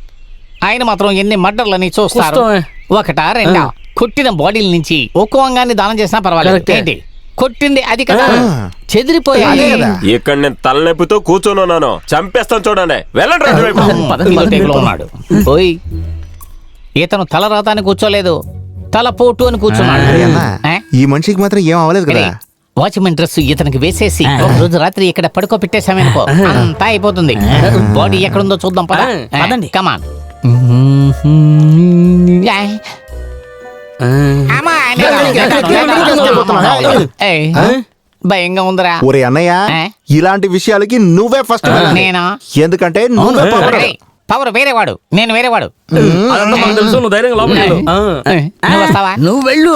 ఆయన మాత్రం ఎన్ని మర్డర్లని చూస్తారు. చూస్తామే. ఒకటా రెండా? కొట్టిన బాడీల నుంచి ఒక్కో అంగాన్ని దానం చేసినా పర్వాలేదు. కరెక్టే. ఏంటి కొట్టింది అది కదా, అదే చెదిరిపోయాయి. కదా. ఇక్కడ నేను తలనొప్పితో కూర్చొని ఉన్నాను, చంపేస్తాను చూడండి. వెళ్ళండి అటువైపు. ఇదో టేబుల్ ఉన్నాడు. ఓయ్, ఇతను తలరాత అని కూర్చోలేదు, తల పోటు అని కూర్చున్నాడు. అరే అన్నా, ఆ? ఈ మనిషికి మాత్రం ఏం అవ్వలేదు కదా? వాచ్మెన్ డ్రెస్ ఇతనికి వేసేసి ఒక రోజు రాత్రి ఇక్కడ పడుకో పెట్టేసామనుకో, అంతా అయిపోతుంది. బాడీ ఎక్కడుందో చూద్దాం పద. పదండి. కమాన్. భయంగా ఉందిరా. ఒరే అన్నయ్య, ఆ? ఇలాంటి విషయాలకి నువ్వే ఫస్ట్ నేనా? ఎందుకంటే నువ్వే పవర్. పవర్ వేరేవాడు, నేను వేరేవాడు. అదంతా మనకు తెలుసు, నువ్వు ధైర్యంగా లోపలికి వెళ్ళు. నువ్వు వస్తావా? నువ్వు వెళ్ళు.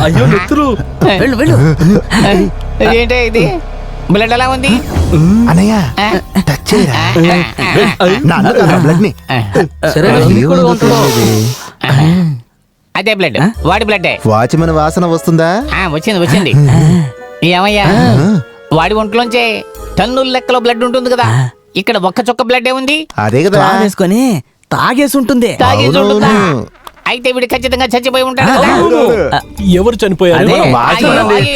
అయ్యో నెత్తురు. వెళ్ళు వెళ్ళు. ఏంటే ఇది? బ్లడ్ ఎలా ఉంది? అన్నయ్య టచ్ చేయరా? నాన్న కదా బ్లడ్ ని. సరే, నీకు కూడా ఉంటుందో. అదే బ్లడ్, వాడి బ్లడ్. వాచ్మెన్ వాసన వస్తుందా? వచ్చింది వచ్చింది. ఏమయ్యా, వాడి ఒంట్లోంచే టన్నుల లెక్కలో బ్లడ్ ఉంటుంది కదా, ఇక్కడ ఒక్క చుక్క బ్లడ్ ఉంది. అదే కదా. వేసుకొని తాగేసి ఉంటుంది. తాగేసి ఉంటుందా? అవునవును. అయితే వీడు ఖచ్చితంగా చచ్చిపోయి ఉంటాడు కదా. ఎవరు చనిపోయారు? అదే. వాచ్మెన్ అండి.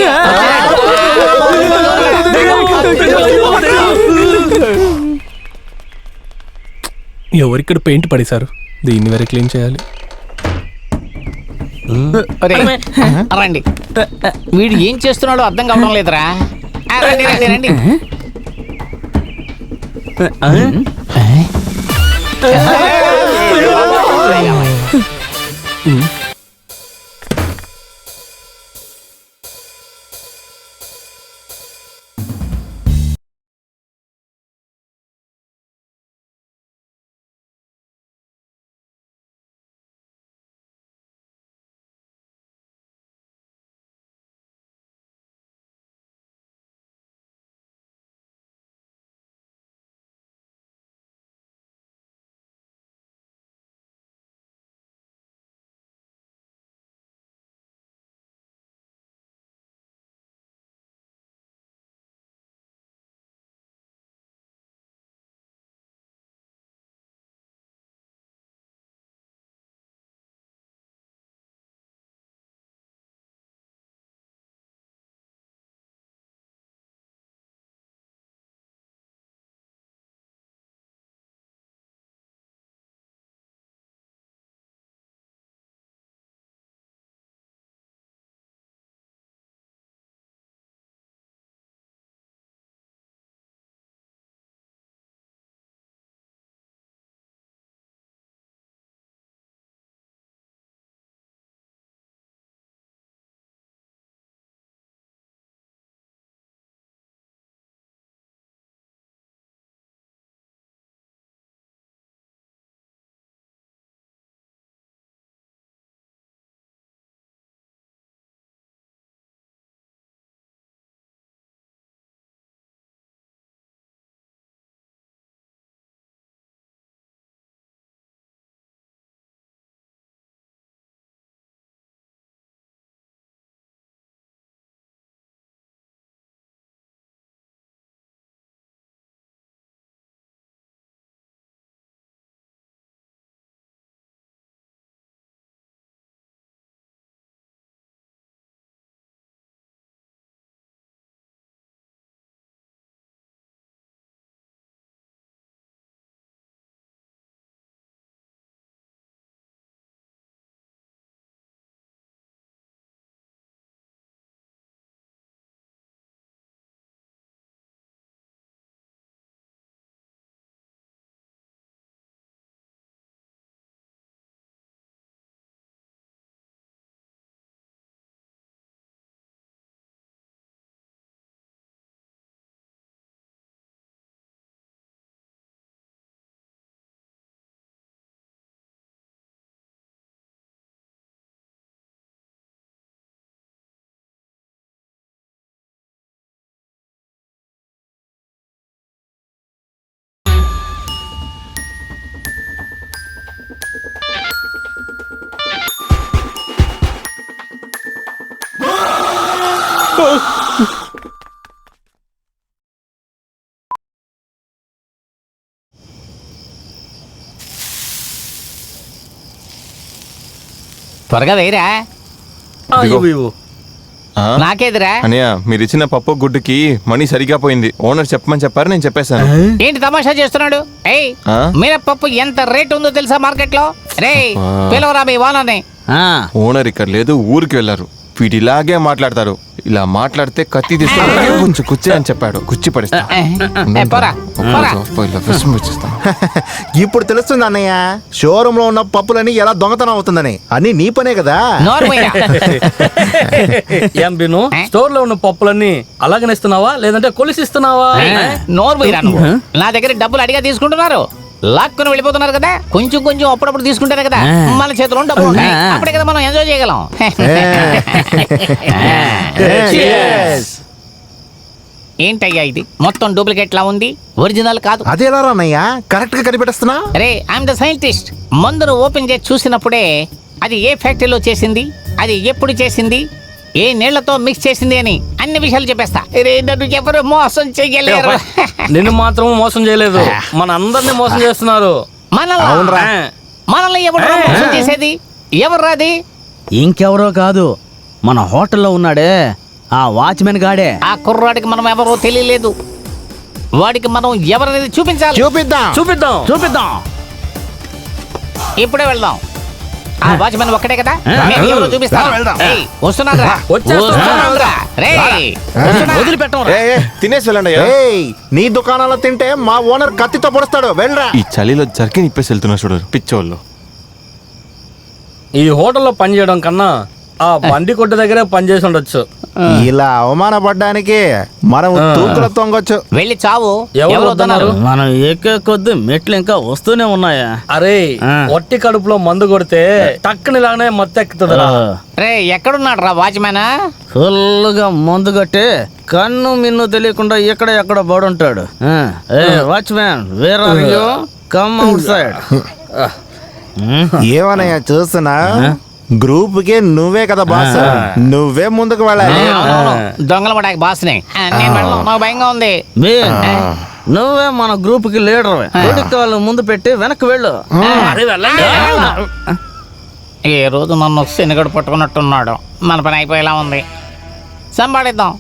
ఎవరిక్కడ పెయింట్ పడేశారు? దీన్ని వేరే క్లీన్ చేయాలి. ఒరేయ్, రండి. వీడు ఏం చేస్తున్నాడో అర్థం కావడం లేదురా. రండి రండి రండి. త్వరగా వేయరా. నాకేదిరా? అన్నయ్య మీరు ఇచ్చిన పప్పు గుడ్డుకి మనీ సరిగా పోయింది. ఓనర్ చెప్పమని చెప్పారు, నేను చెప్పేశాను. ఏంటి తమాషా చేస్తున్నాడు? ఏయ్, మినపప్పు ఎంత రేట్ ఉందో తెలుసా మార్కెట్ లో? రే పిలవరా మీ ఓనర్ని. ఓనర్ ఇక్కడ లేదు, ఊరికి వెళ్ళారు. వీడు ఇలాగే మాట్లాడతారు. ఇలా మాట్లాడితే కత్తి తీసుకొని కొంచెం కుచ్చే అని చెప్పాడు. కుచ్చి పడిస్తా. ఇప్పుడు తెలుస్తుంది అన్నయ్య, షోరూమ్ లో ఉన్న పప్పులని ఎలా దొంగతనం అవుతుందని. అన్ని నీ పనే కదా. ఏం బిను, స్టోర్ లో ఉన్న పప్పులన్నీ అలాగనే ఇస్తున్నావా లేదంటే కొలిసిస్తున్నావా? నా దగ్గర డబ్బులు అడిగా తీసుకుంటున్నారు, లాక్కుని వెళ్ళిపోతున్నారు కదా. కొంచెం కొంచెం అప్పుడప్పుడు తీసుకుంటారు కదా, మన చేతిలో డబ్బులు ఉంటాయి. అప్పుడే కదా మనం ఎంజాయ్ చేయగలం. ఏంటయ్యా ఇది మొత్తం డూప్లికేట్ లా ఉంది, ఒరిజినల్ కాదు. అదేలా అన్నయ్య కరెక్ట్ గా కనిపెట్టేస్తున్నా? రే ఐఎమ్ ద సైంటిస్ట్. మందును ఓపెన్ చేసి చూసినప్పుడే అది ఏ ఫ్యాక్టరీలో చేసింది, అది ఎప్పుడు చేసింది, ఏ నీళ్లతో మిక్స్ చేసింది అని అన్ని విషయాలు చెప్పేస్తా. నన్ను ఎవరు మోసం చెయ్యలేరు. నిన్ను మాత్రం మోసం చేయలేదు, మన అందరినీ మోసం చేస్తున్నారు. మనల్ని ఎవరు మోసం చేసేది? ఎవర్రాది? ఇంకెవరో కాదు, మన హోటల్లో ఉన్నాడే ఆ వాచ్మెన్ గాడే. ఆ కుర్రాడికి మనం ఎవరో తెలియలేదు. వాడికి మనం ఎవరనేది చూపించాలి. చూపిద్దాం. ఇప్పుడే వెళ్దాం. ఆ వాచ్మెన్ ఒక్కడే కదా, ఎవరో చూపిస్తాను. వస్తున్నారా? తినేసి వెళ్ళండి. నీ దుకాణంలో తింటే మా ఓనర్ కత్తితో పొడుస్తాడు. వెళ్ళరా. ఈ చలిలో జర్కిన్ ఇప్పేసి వెళ్తున్నా చూడు పిచ్చోళ్ళు. ఈ హోటల్లో పని చేయడం కన్నా ఆ బండి కొట్టు దగ్గరే పని చేసి ఉండొచ్చు. ఇలా అవమానపడ్డానికి మనం తూకుల తొంగొచ్చు. వెళ్ళి చావు. ఎవరు వద్దన్నారు? మనం ఎక్కే కొద్ది మెట్లు ఇంకా వస్తూనే ఉన్నాయా? అరే ఒట్టి కడుపులో మందు కొడితే టక్కునిలానే మత్తెక్కుతుందిరా. రే ఎక్కడున్నాడు రా వాచ్మెన్? ఫుల్గా మందు కట్టి కన్ను మిన్ను తెలియకుండా ఎక్కడ పడుంటాడు. Watchman where are you? Come outside. ఏమనయ్యా చూస్తున్నా? గ్రూప్ కి నువ్వే కదా బాస్, నువ్వే ముందుకు వెళ్ళాలి. దొంగల పడాక బాస్ని నేను వెళ్ళను, నాకు భయంగా ఉంది. నువ్వే మన గ్రూప్ కి లీడర్. కాళ్ళు ముందు పెట్టి వెనక్కి వెళ్ళు. ఈ రోజు నన్ను శనిగడు పట్టుకున్నట్టున్నాడు. మన పని అయిపోయేలా ఉంది, సంపాడిద్దాం.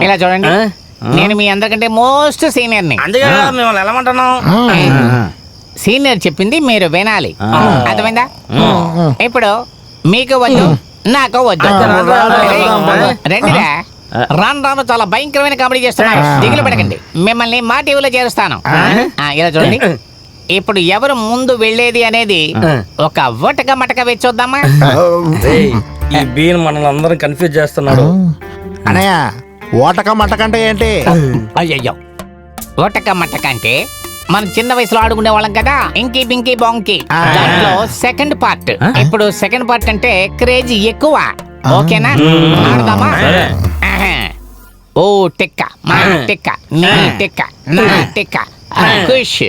ఇలా చూడండి, నేను మీ అందరికంటే మోస్ట్ సీనియర్ని. మిమ్మల్ని వెళ్ళమంటున్నాం. సీనియర్ చెప్పింది మీరు వినాలి, అర్థమైందా? ఇప్పుడు మీకు వద్దు, నాకు వద్దు. రండిరా. రాను చాలా భయంకరమైన కామెడీ చేస్తున్నారు, దిగులు పడకండి. మిమ్మల్ని మా టీవీలో చేరుస్తాను. ఇలా చూడండి, ఇప్పుడు ఎవరు ముందు వెళ్ళేది అనేది ఒక వటక మటక వెచ్చొద్దామా? ఈ బీన్ మనల్ని అందరం కన్ఫ్యూజ్ చేస్తున్నాడు. అనయ్య ఓటక మటకంటే ఏంటి? అయ్యయ్యో, ఓటక మటక అంటే మనం చిన్న వయసులో ఆడుకునే వాళ్ళం కదా, ఇంకీ బింకీ బాంకీ. దాంట్లో సెకండ్ పార్ట్. ఇప్పుడు సెకండ్ పార్ట్ అంటే క్రేజ్ ఎక్కువ. ఓకేనా? ఆడదామా? ఓ టిక్క, మా టిక్క, నీ టిక్క, నా టిక్క, ఖుష్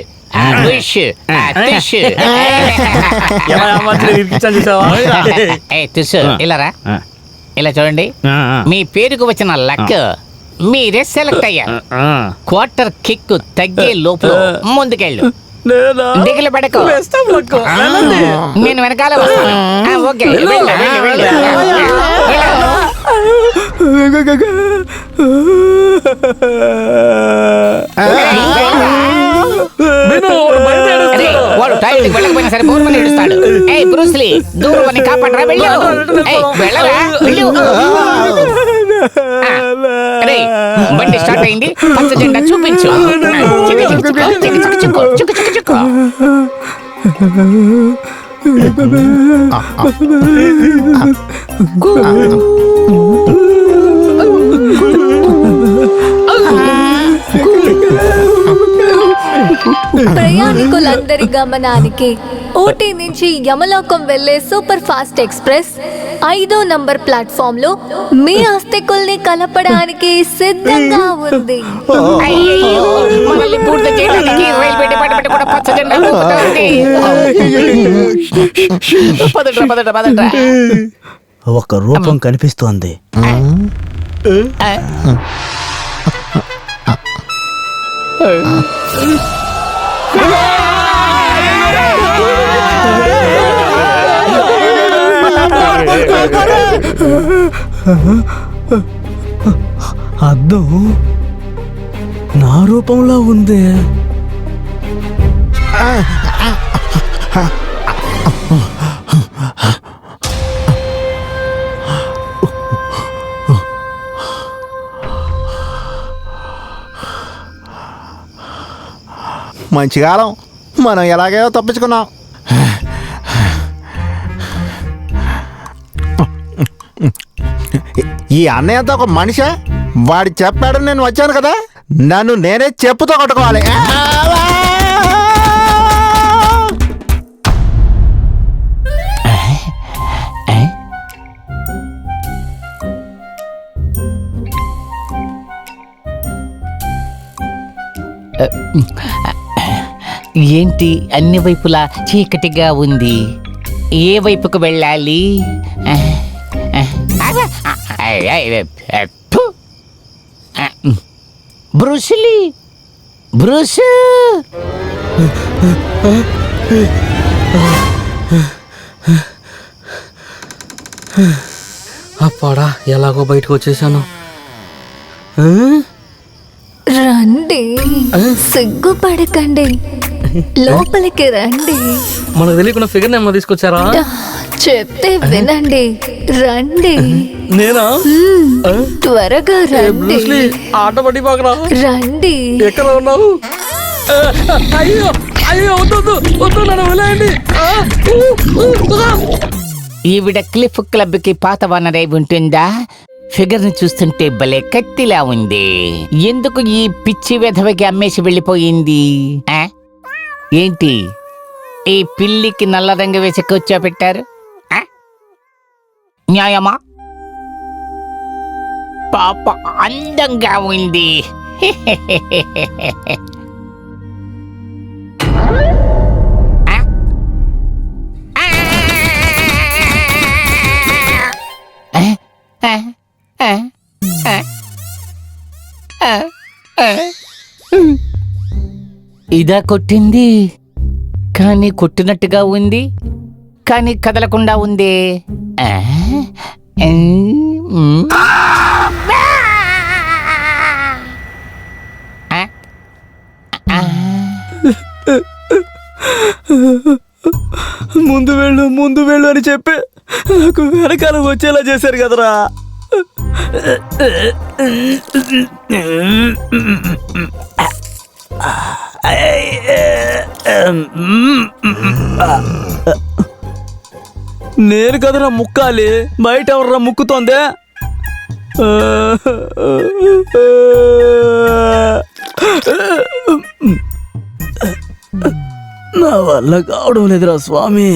ఇలారా. ఇలా చూడండి, మీ పేరుకు వచ్చిన లక్ మీరే సెలెక్ట్ అయ్యారు. క్వార్టర్ కిక్ తగ్గే లోపు ముందుకెళ్ళు, దిగులు పడకు. నేను వెనకాల వస్తాను. ఓకే, వాడు టాయిలెట్కి వెళ్ళకపోయినా సరే బోర్మని ఏడుస్తాడు. ఏయ్ బ్రూస్లీ, దూరం కాపాడరా, వెళ్ళు. వెళ్ళరా, వెళ్ళు. బండి స్టార్ట్ అయింది, పచ్చ జెండా చూపించు. ప్రయాణికులందరి గమనానికి ఊటీ నుంచి యమలోకం వెళ్లే సూపర్ ఫాస్ట్ ఎక్స్ప్రెస్ 5వ నంబర్ ప్లాట్ఫామ్ లో మీ అస్థికుల్ని కలపడానికి సిద్ధంగా ఉంది. ఒక రూపం కనిపిస్తోంది. అద్దం నా రూపంలో ఉంది. మంచి కాలం, మనం ఎలాగో తప్పించుకున్నాం. ఈ అన్నయ్యతో ఒక మనిషే, వాడు చెప్పాడు నేను వచ్చాను కదా, నన్ను నేనే చెప్పుతో కొట్టుకోవాలి. ఏంటి అన్ని వైపులా చీకటిగా ఉంది, ఏ వైపుకు వెళ్ళాలి? Bruce Lee, Bruce. అప్పాడా, ఎలాగో బయటకు వచ్చేసాను. రండి, సిగ్గుపడకండి, లోపలికి రండి. మనకు తెలియకుండా ఫిగర్ ఏమన్నా తీసుకొచ్చారా? చెప్తే వినండి, రండి. నేనా? త్వరగా రండి, బ్రూస్లీ, ఆట పడి బాగరా. రండి. ఎక్కడ ఉన్నావు? అయ్యో అయ్యో, వద్దు వద్దు, నన్ను వదిలేయండి. ఈవిడ క్లిఫ్ క్లబ్ కి పాత వనరై ఉంటుందా? ఫిగర్ ని చూస్తుంటే భలే కత్తిలా ఉంది. ఎందుకు ఈ పిచ్చి వెధవకి అమ్మేసి వెళ్ళిపోయింది? ఏంటి ఈ పిల్లికి నల్ల రంగు వేసి కూర్చోబెట్టారు? న్యాయమా? పాప అందంగా ఉంది. ఇదా కొట్టింది? కానీ కొట్టినట్టుగా ఉంది, కానీ కదలకుండా ఉంది. ముందు వెళ్ళు అని చెప్పి నాకు వెనకాల వచ్చేలా చేశారు కదరా. నేను కదరా ముక్కాలి, బయట ఎవర్రా ముక్కుతోందే? నా వల్ల కావడం లేదురా స్వామి.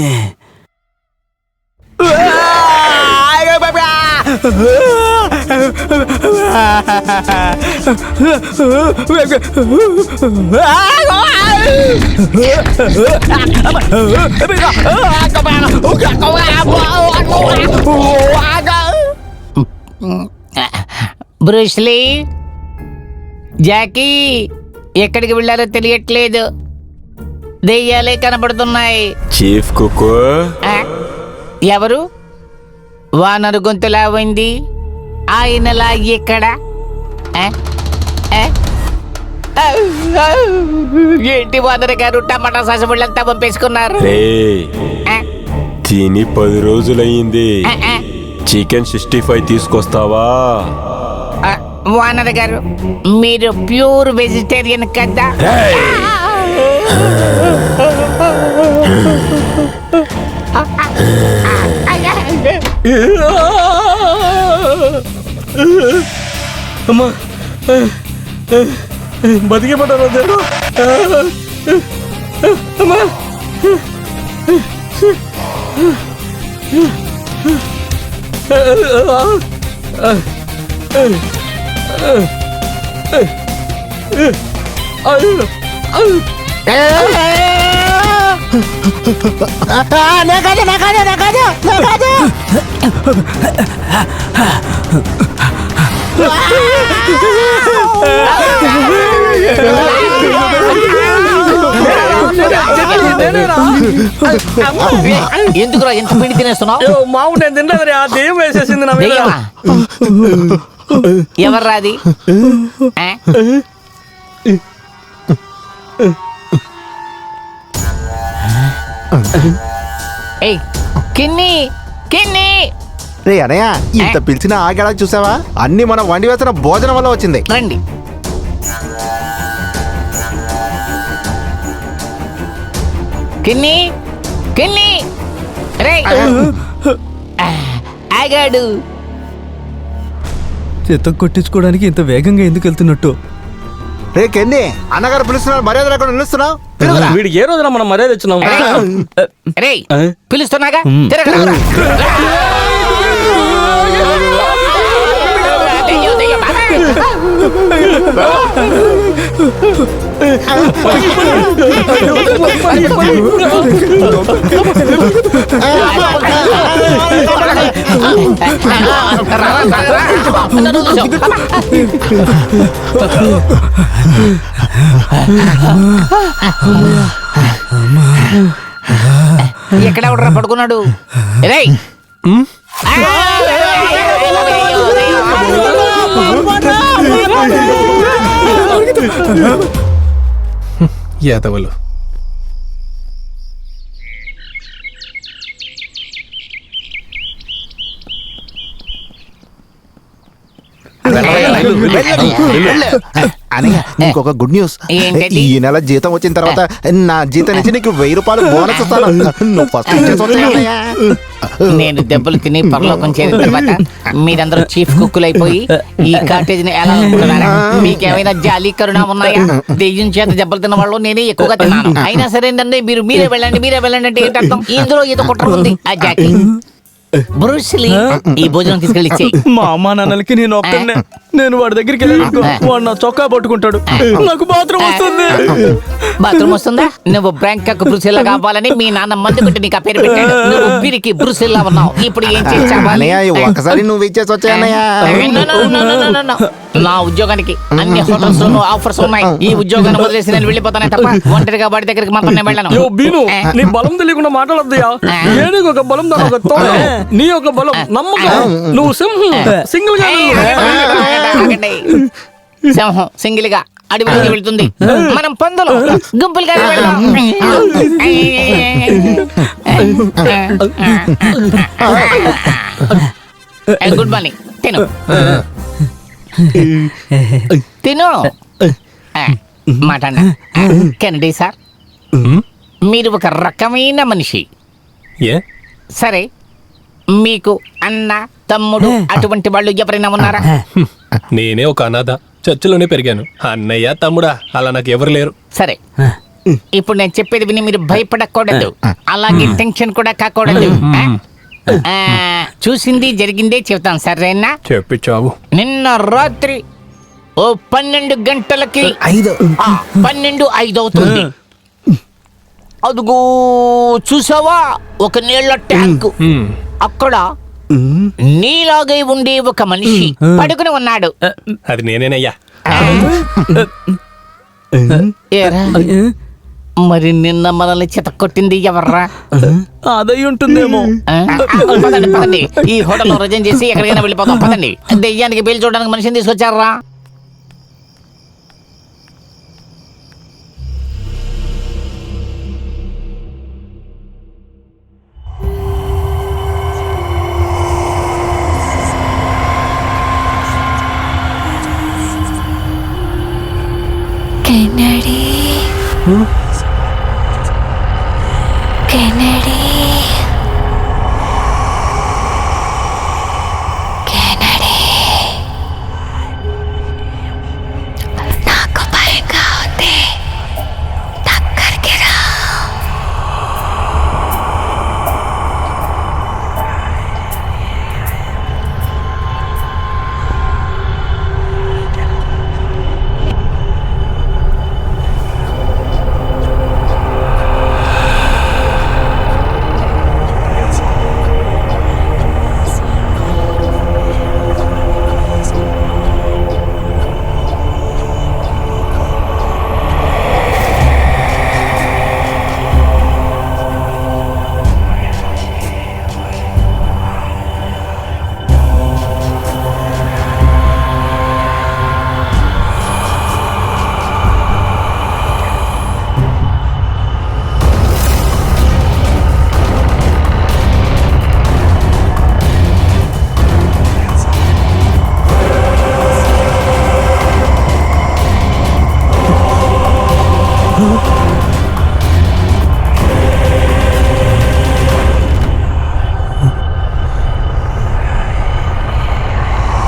బ్రూస్లీ, జాకీ ఎక్కడికి వెళ్ళారో తెలియట్లేదు, దెయ్యాలే కనబడుతున్నాయి. చీఫ్ కుక్ ఎవరు? వానరు గొంతులా ఉంది, ఆయనలా ఎక్కడ? ఏంటి వానరు గారు టమాటా సాసు ముళ్ళంతా పంపేసుకున్నారు? తిని 10 రోజులయ్యింది. చికెన్ 65 తీసుకొస్తావా? వానర్ గారు, మీరు ప్యూర్ వెజిటేరియన్ కదా? అమ్మా, బతికే పడ్డారు దేవుడు. అమ్మా, నా ఎందుకురా ఎంత పిండి తినేస్తున్నావు? మామూలు నేను తినలేదురా, దెయ్యం వేసేసింది నా మీద. దెయ్యమా? ఎవర్రా అది? ఆ? ఏయ్, కిన్ని కిన్ని రే అనయ్య, ఇంత పిలిచిన ఆగడా చూసావా? అన్ని మనం వండి వేసిన భోజనం వల్ల వచ్చింది. రండి. కిన్ని కిన్ని రే ఆగాడు. చిత్తం కొట్టించుకోవడానికి ఇంత వేగంగా ఎందుకు వెళ్తున్నట్టు? రే కెన్ని, అన్నగారు పిలుస్తున్నారు, మర్యాద లేకుండా నిలుస్తున్నావు. వీడికి ఏ రోజున మనం మర్యాద ఇచ్చినాం? రే పిలుస్తున్నాగా, తిరగరా. దెయ్యం, దెయ్యం, ఎక్కడ ఉండరా పడుకున్నాడు? రేయ్ యాదవులు. అనయ్య, ఇంకొక గుడ్ న్యూస్. ఏంటది? ఈ నెల జీతం వచ్చిన తర్వాత నా జీతం నుంచి నీకు 1000 రూపాయలు బోనస్ ఇస్తాను. నువ్వు ఫస్ట్ ఇచ్చేసి వచ్చేయ్ అన్నయ్య. నేను దెబ్బలు తిని పరలోకం చేరిన తర్వాత మీరందరూ చీఫ్ కుక్కులు అయిపోయి ఈ కాటేజ్ ని ఎలా అనుకుంటున్నారా? మీకేమైనా జాలి కరుణ ఉన్నాయా? దెయ్యం చేత దెబ్బలు తిన్న వాళ్ళు నేనే ఎక్కువగా తిన్నాను. అయినా సరేనండి, మీరే వెళ్ళండి అంటే ఏంటర్థం? ఇందులో ఏదో కుట్ర ఉంది. ఆ జాకీ బ్రూస్లీ, ఈ భోజనం తీసుకెళ్ళి ఇచ్చేయ్. మా అమ్మా నాన్నలకి నేను ఒక్కనే. నేను వాడి దగ్గరికి వెళ్ళాను, వాడు నా చొక్కా పట్టుకుంటాడు, నాకు బాత్రూమ్ వస్తుంది. బాత్రూమ్ వస్తుందా? నువ్వు బ్రాంకాక్ బ్రూసిల్లా కావాలని మీ నాన్న మందు కొట్టి నీకు ఆ పేరు పెట్టాడు. నువ్వు వీరికి బ్రూసిల్లా ఉన్నావు. ఇప్పుడు ఏం చేసావు? అన్నయ్య, ఒక్కసారి నువ్వు ఇచ్చేసి వచ్చాయి అన్నయ్య. నా ఉద్యోగానికి అన్ని హోటల్స్ లోనూ ఆఫర్స్ ఉన్నాయి. ఈ ఉద్యోగాన్ని వదిలేసి నేను వెళ్ళిపోతానే తప్ప ఒంటరిగా వాడి దగ్గరికి మాత్రం నేను వెళ్ళను. యో బీను, నీ బలం తెలియకుండా మాట్లాడొద్దుయా. ఏనుగు ఒక బలం, దాని ఒక తోడ, నీ ఒక బలం నమ్మకం. నువ్వు సింహం, సింగిల్ గా ఆగండి. సింహం సింగిల్ గా అడవిలోకి వెళ్తుంది, మనం పందులు గుంపులుగా వెళ్దాం. Good morning. తిను మాట్లాడ. కెనడీ సార్, మీరు ఒక రకమైన మనిషి. ఏ సరే, మీకు అన్న తమ్ముడు అటువంటి వాళ్ళు ఎవరైనా ఉన్నారా? నేనే ఒక అనాథ, చర్చిలోనే పెరిగాను. అన్నయ్య తమ్ముడా అలా నాకు ఎవరు లేరు. సరే, ఇప్పుడు నేను చెప్పేది విని మీరు భయపడకూడదు, అలాగే టెన్షన్ కూడా కాకూడదు. చూసింది జరిగిందే చెప్తాను, సరేనా? చెప్పించావు. నిన్న రాత్రి ఓ 12 గంటలకి 12:05 అవుతుంది. అదుగో చూసావా, ఒక నీళ్ల ట్యాంక్. అక్కడ నీలాగే ఉండే ఒక మనిషి పడుకుని ఉన్నాడు. అది నేనేనయ్యా. ఏరా, మరి నిన్న మనల్ని చితక్కొట్టింది ఎవర్రా? అదై ఉంటుందేమో. పదండి పదండి, ఈ హోటల్లో రజన్ చేసి ఎక్కడికైనా వెళ్ళిపోతాం. పదండి. దెయ్యానికి బయలు చూడడానికి మనిషిని తీసుకొచ్చారా? కెనడీ, కెనడీ, కెనడీ, నాకు భయంగా ఉంది, దగ్గరికి రా.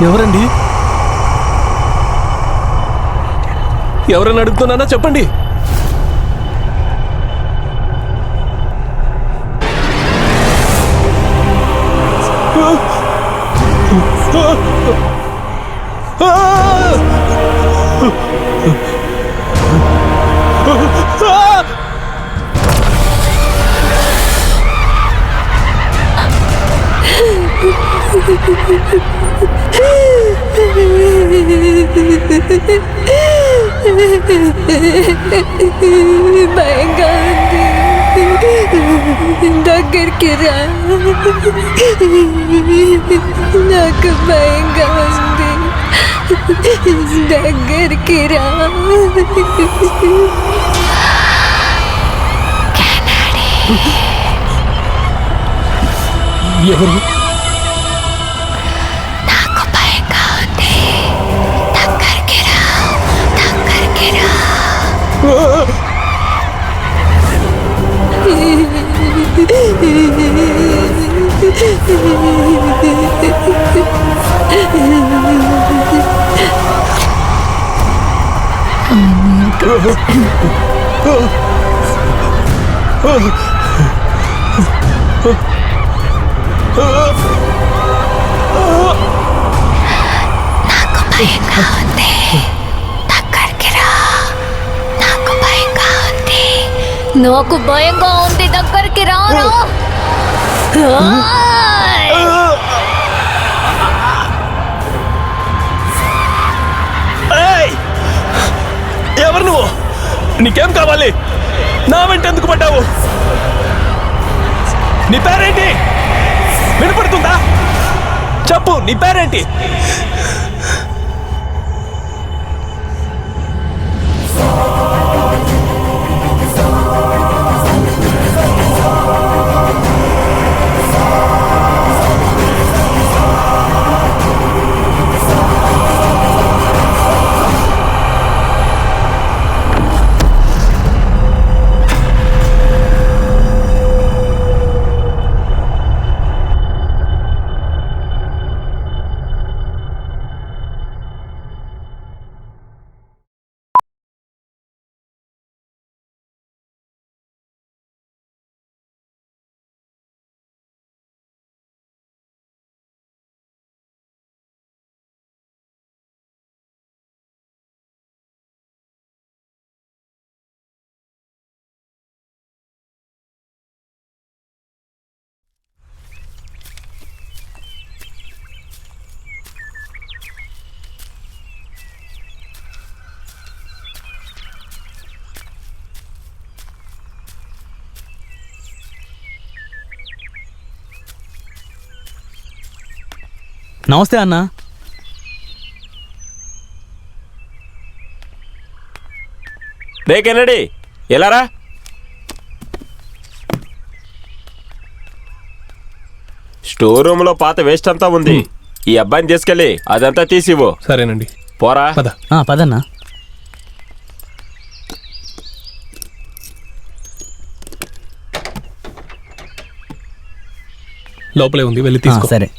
ఎవరండి? ఎవరని అడుగుతున్నానా చెప్పండి. భయంగా ఉంది. దగ్గరికి రా. నాకు భయంగా ఉంది. దగ్గరికి రా. ఎవరు? నాకు భయంగా ఉంది. దగ్గరికి రా. దగ్గరికి రా. నాకు భయంగా ఉంది. దగ్గరికి రా. నాకు భయంగా ఉంది. నాకు భయంగా ఉంది. దగ్గరికి రాను. ఎవరు నువ్వు? నీకేం కావాలి? నా వెంట ఎందుకు పడ్డావు? నీ పేరేంటి? వినపడుతుందా? చెప్పు, నీ పేరేంటి? నమస్తే అన్న. రే కెన్నడి, ఎలారా? స్టోర్ రూమ్ లో పాత వేస్ట్ అంతా ఉంది. ఈ అబ్బాయిని తీసుకెళ్ళి అదంతా తీసివ్వు. సరేనండి. పోరా. పద. పదన్నా. లోపలే ఉంది, వెళ్ళి తీసుకో. సరే.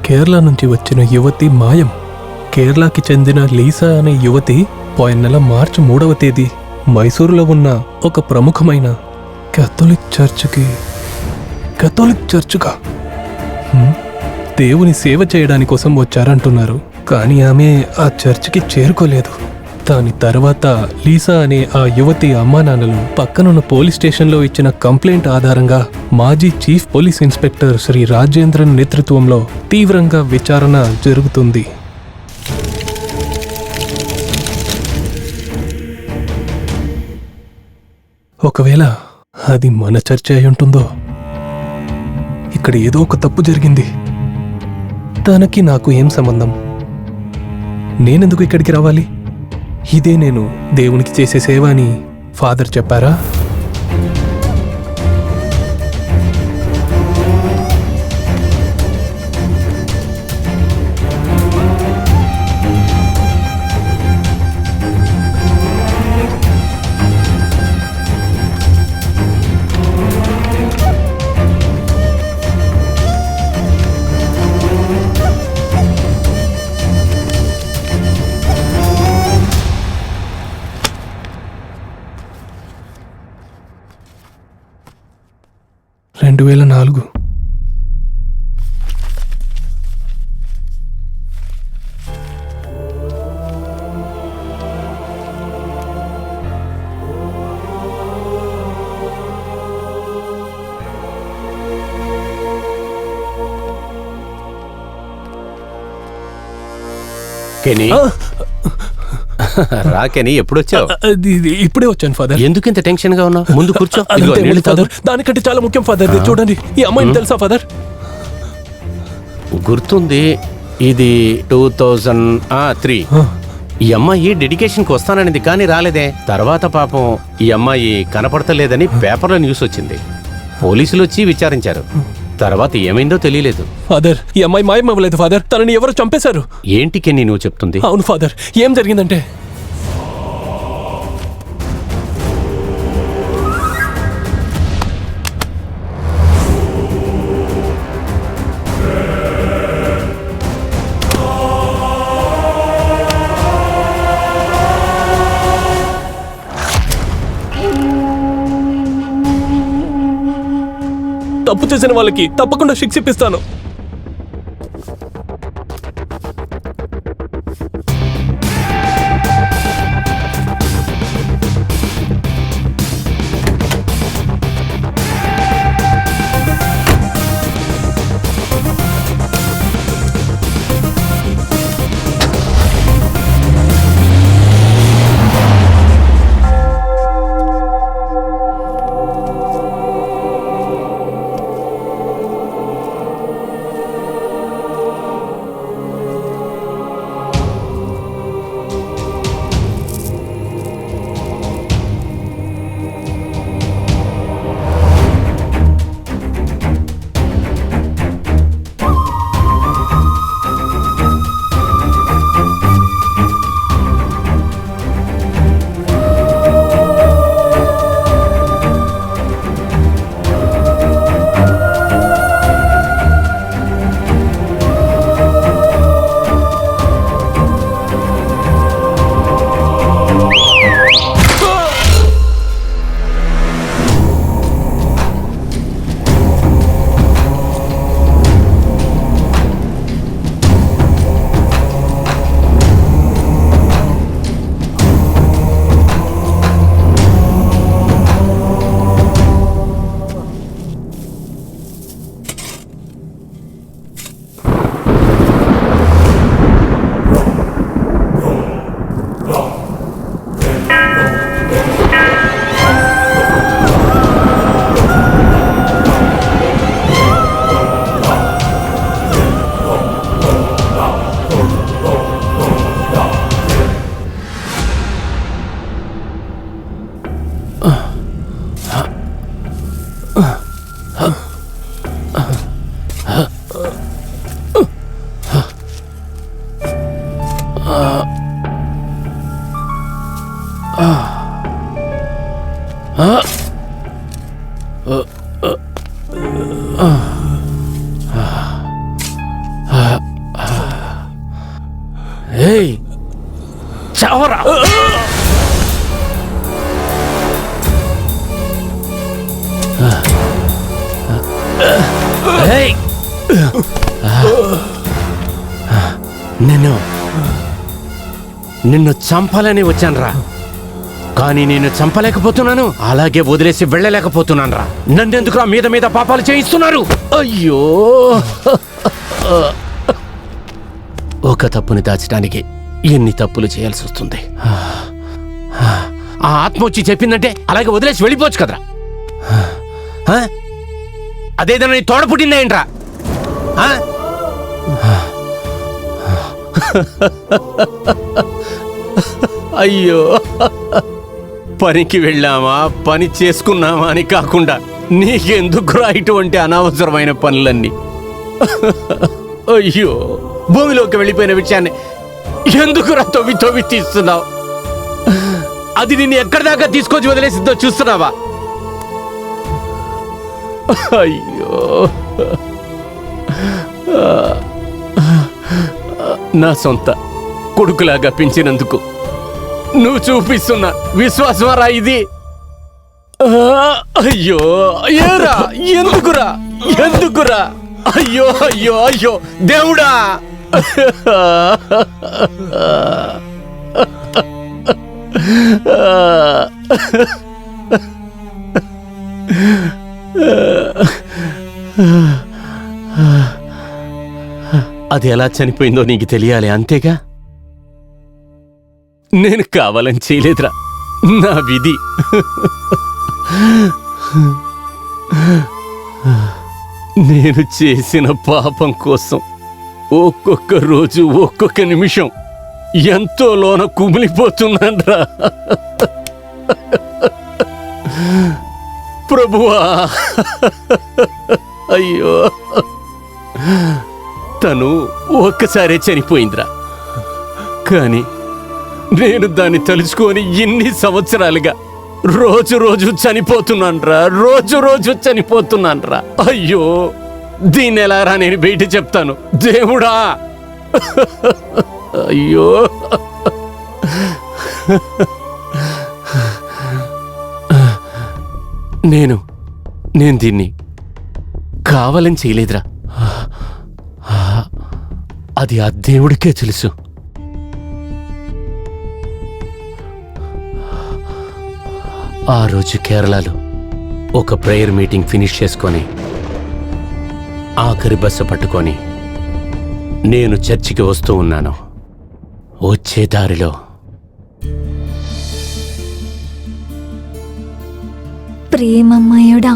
కేరళ నుంచి వచ్చిన యువతి మాయం. కేరళకి చెందిన లీసా అనే యువతి పోయిన నెల మార్చి 3వ తేదీ మైసూరులో ఉన్న ఒక ప్రముఖమైన కేథోలిక్ చర్చ్గా దేవుని సేవ చేయడానికి కోసం వచ్చారంటున్నారు. కానీ ఆమె ఆ చర్చికి చేరుకోలేదు. దాని తర్వాత లీసా అనే ఆ యువతి అమ్మానాన్నలు పక్కనున్న పోలీస్ స్టేషన్లో ఇచ్చిన కంప్లైంట్ ఆధారంగా మాజీ chief police inspector Shri Rajendran నేతృత్వంలో తీవ్రంగా విచారణ జరుగుతుంది. ఒకవేళ అది మన చర్చ అయి ఉంటుందో. ఇక్కడ ఏదో ఒక తప్పు జరిగింది. తనకి నాకు ఏం సంబంధం? నేనెందుకు ఇక్కడికి రావాలి? ఇదే నేను దేవునికి చేసే సేవ అని ఫాదర్ చెప్పారా? నాలుగు. కెనీ రా కెనీ, ఎప్పుడొచ్చావు? ఇప్పుడే వచ్చాను ఫాదర్. ఎందుకు ఇంత టెన్షన్ గా ఉన్నావు? ముందు కూర్చో. ఇదిగో అంతే నీళ్ళు తాగు. ఫాదర్, దానికంటే చాలా ముఖ్యం ఫాదర్. చూడండి, ఈ అమ్మాయిని తెలుసా ఫాదర్? గుర్తుంది, ఇది 2003. ఈ అమ్మాయి డెడికేషన్కి వస్తాననిది కానీ రాలేదే. తర్వాత పాపం ఈ అమ్మాయి కనపడతలేదని పేపర్లో న్యూస్ వచ్చింది. పోలీసులు వచ్చి విచారించారు. తర్వాత ఏమైందో తెలియలేదు. ఫాదర్, ఈ అమ్మాయి మాయమవ్వలేదు ఫాదర్. తనని ఎవరు చంపేశారు. ఏంటి కెన్నీ నువ్వు చెప్తుంది? అవును ఫాదర్. ఏం జరిగిందంటే, తప్పు చేసిన వాళ్ళకి తప్పకుండా శిక్ష ఇప్పిస్తాను. ఏయ్ చావరా. ఏయ్ నిన్ను చంపాలని వచ్చానురా, కానీ నేను చంపలేకపోతున్నాను, అలాగే వదిలేసి వెళ్ళలేకపోతున్నాను రా. నన్నెందుకురా మీద మీద పాపాలు చేయిస్తున్నారు? అయ్యో, ఒక తప్పుని దాచడానికి ఎన్ని తప్పులు చేయాల్సి వస్తుంది. ఆ ఆత్మ వచ్చి చెప్పిందంటే అలాగే వదిలేసి వెళ్ళిపోవచ్చు కదరా. అదేదన్నా నీ తోడ పుట్టిందేంట్రా? అయ్యో, పనికి వెళ్ళామా పని చేసుకున్నామా అని కాకుండా నీకెందుకురా ఇటువంటి అనవసరమైన పనులన్నీ? అయ్యో, భూమిలోకి వెళ్ళిపోయిన విషయాన్ని ఎందుకురా తవ్వి తవ్వి తీస్తున్నావు? అది నిన్ను ఎక్కడి దాకా తీసుకొచ్చి వదిలేసిందో చూస్తున్నావా? అయ్యో, నా సొంత కొడుకులాగా పెంచినందుకు నువ్వు చూపిస్తున్న విశ్వాసమారా ఇది? అయ్యో, ఏరా, ఎందుకురా ఎందుకురా? అయ్యో అయ్యో అయ్యో దేవుడా! అది ఎలా చనిపోయిందో నీకు తెలియాలి, అంతేగా? నేను కావాలని చేయలేదురా, నా విధి. నేను చేసిన పాపం కోసం ఒక్కొక్క రోజు ఒక్కొక్క నిమిషం ఎంతో లోన కుమిలిపోతున్నాన్రా. ప్రభువా, అయ్యో, తను ఒక్కసారే చనిపోయిందిరా, కానీ నేను దాన్ని తలుచుకొని ఇన్ని సంవత్సరాలుగా రోజు రోజు చనిపోతున్నాన్రా, రోజు రోజు చనిపోతున్నాన్రా. అయ్యో, దీన్ని ఎలారా నేను బయట చెప్తాను దేవుడా? అయ్యో, నేను దీన్ని కావాలని చేయలేదురా, అది ఆ దేవుడికే తెలుసు. ఆ రోజు కేరళలో ఒక ప్రేయర్ మీటింగ్ ఫినిష్ చేసుకొని ఆఖరి బస్సు పట్టుకొని నేను చర్చికి వస్తూ ఉన్నాను. వచ్చే దారిలో ప్రేమమయుడా,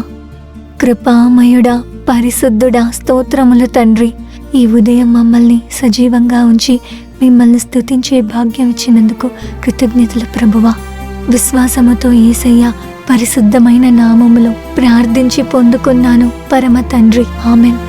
కృపామయుడా, పరిశుద్ధుడా, స్తోత్రములు తండ్రి. ఈ ఉదయం మమ్మల్ని సజీవంగా ఉంచి మిమ్మల్ని స్తుతించే భాగ్యం ఇచ్చినందుకు కృతజ్ఞతలు ప్రభువా. విశ్వాసముతో యేసయ్య పరిశుద్ధమైన నామములో ప్రార్థించి పొందుకున్నాను పరమ తండ్రి, ఆమేన్.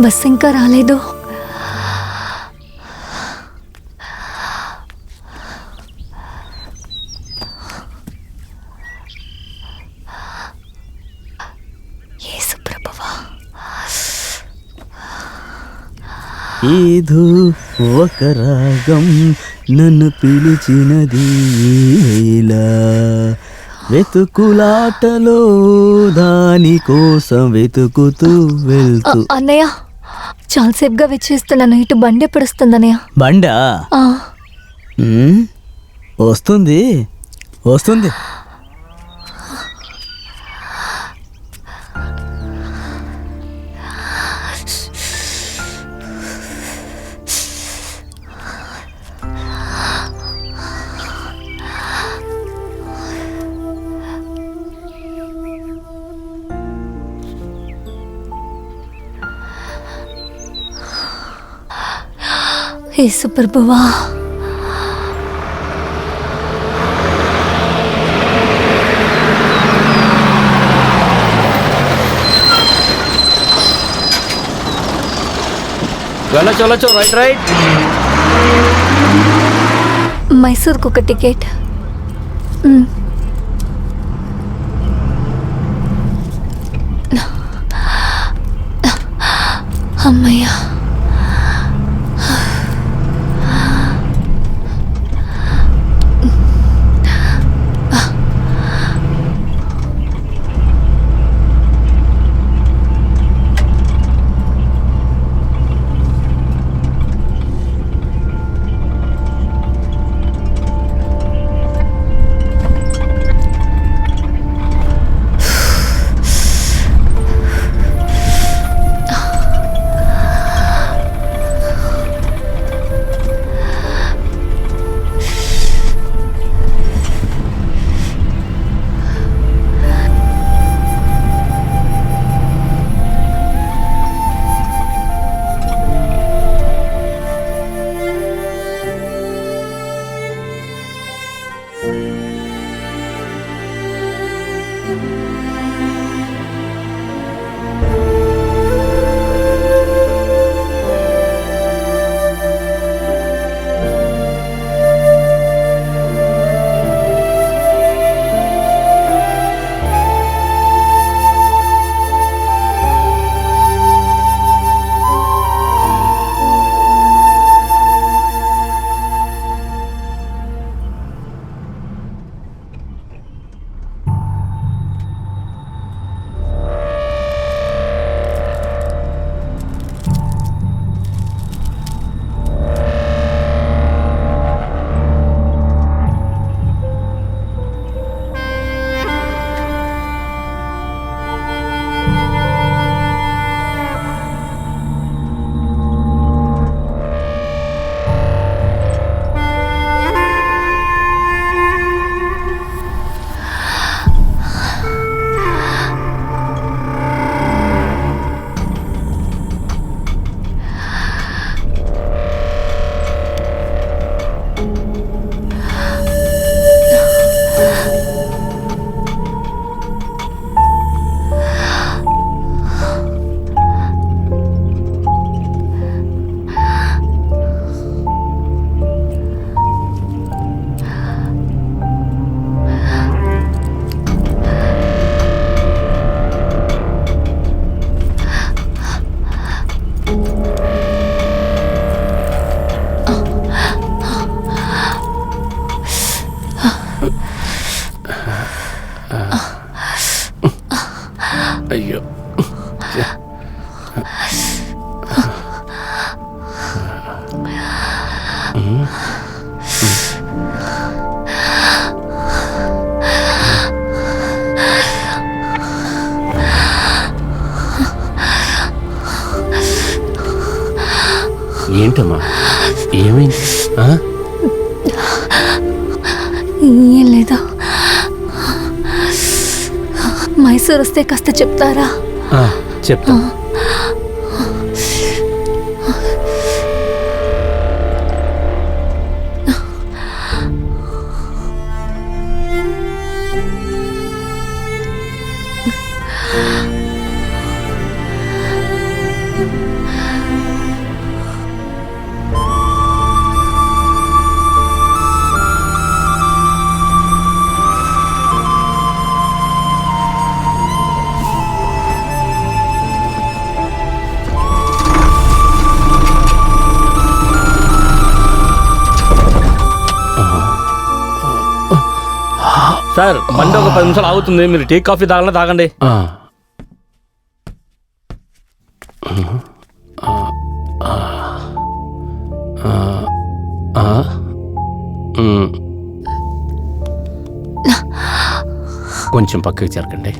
బస్ ఇంకా రాలేదు. యేసు ప్రభువా, ఏదో ఒక రాగం నన్ను పిలిచినది ఇలా, వెతుకులాటలో దాని కోసం వెతుకుతూ వెళ్తూ. అన్నయ్య, చాలాసేపుగా వెచ్చేస్తున్నాను. ఇటు బండి ఎప్పుడు వస్తుంది అన్నయ్య? బండా వస్తుంది వస్తుంది. యేసు ప్రభువా, వెళ్ళొచ్చు రైట్. మైసూర్కు ఒక టికెట్. అమ్మయ్యా. అయ్యో. ఏంటమ్మా, ఏమైంది? ఏం లేదా, మైసూర్ వస్తే కాస్త చెప్తారా? చెప్తా. సార్ బండి ఒక 10 నిమిషాలు ఆగుతుంది, మీరు టీ కాఫీ తాగాలన్నా తాగండి. కొంచెం పక్కకి జరగండి.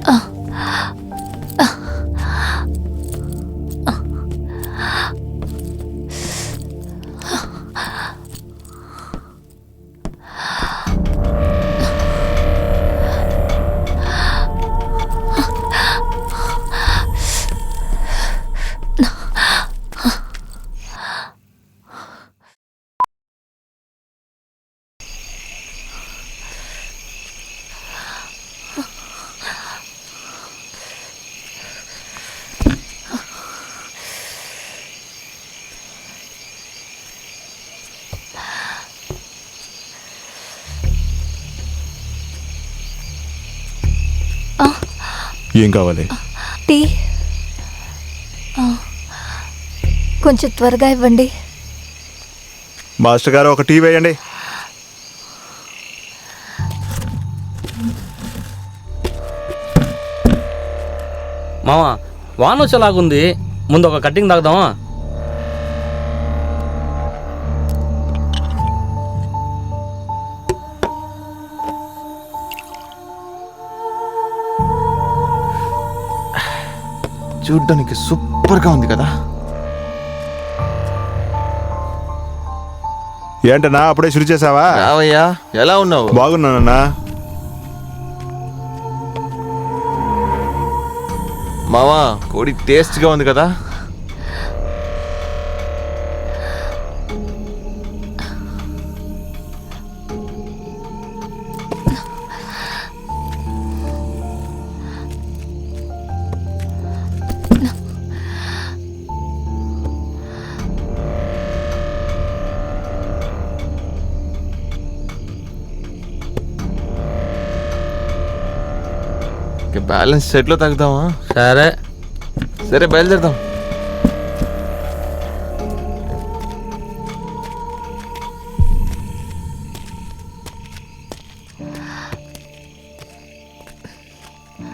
ఏం కావాలి? టీ కొంచెం త్వరగా ఇవ్వండి. మాస్టర్ గారు ఒక టీ వేయండి. మావా వాన వచ్చేలాగుంది, ముందు ఒక కట్టింగ్ తాగుదామా? చూడ్డానికి సూపర్ గా ఉంది కదా. ఏంటన్నా అప్పుడే శురు చేసావా? రావయ్యా, ఎలా ఉన్నావు? బాగున్నానన్నా. మావా కోడి టేస్ట్ గా ఉంది కదా. బ్యాలెన్స్ సెట్ లో తగ్గుదామా? సరే సరే బయలుదేరదాం.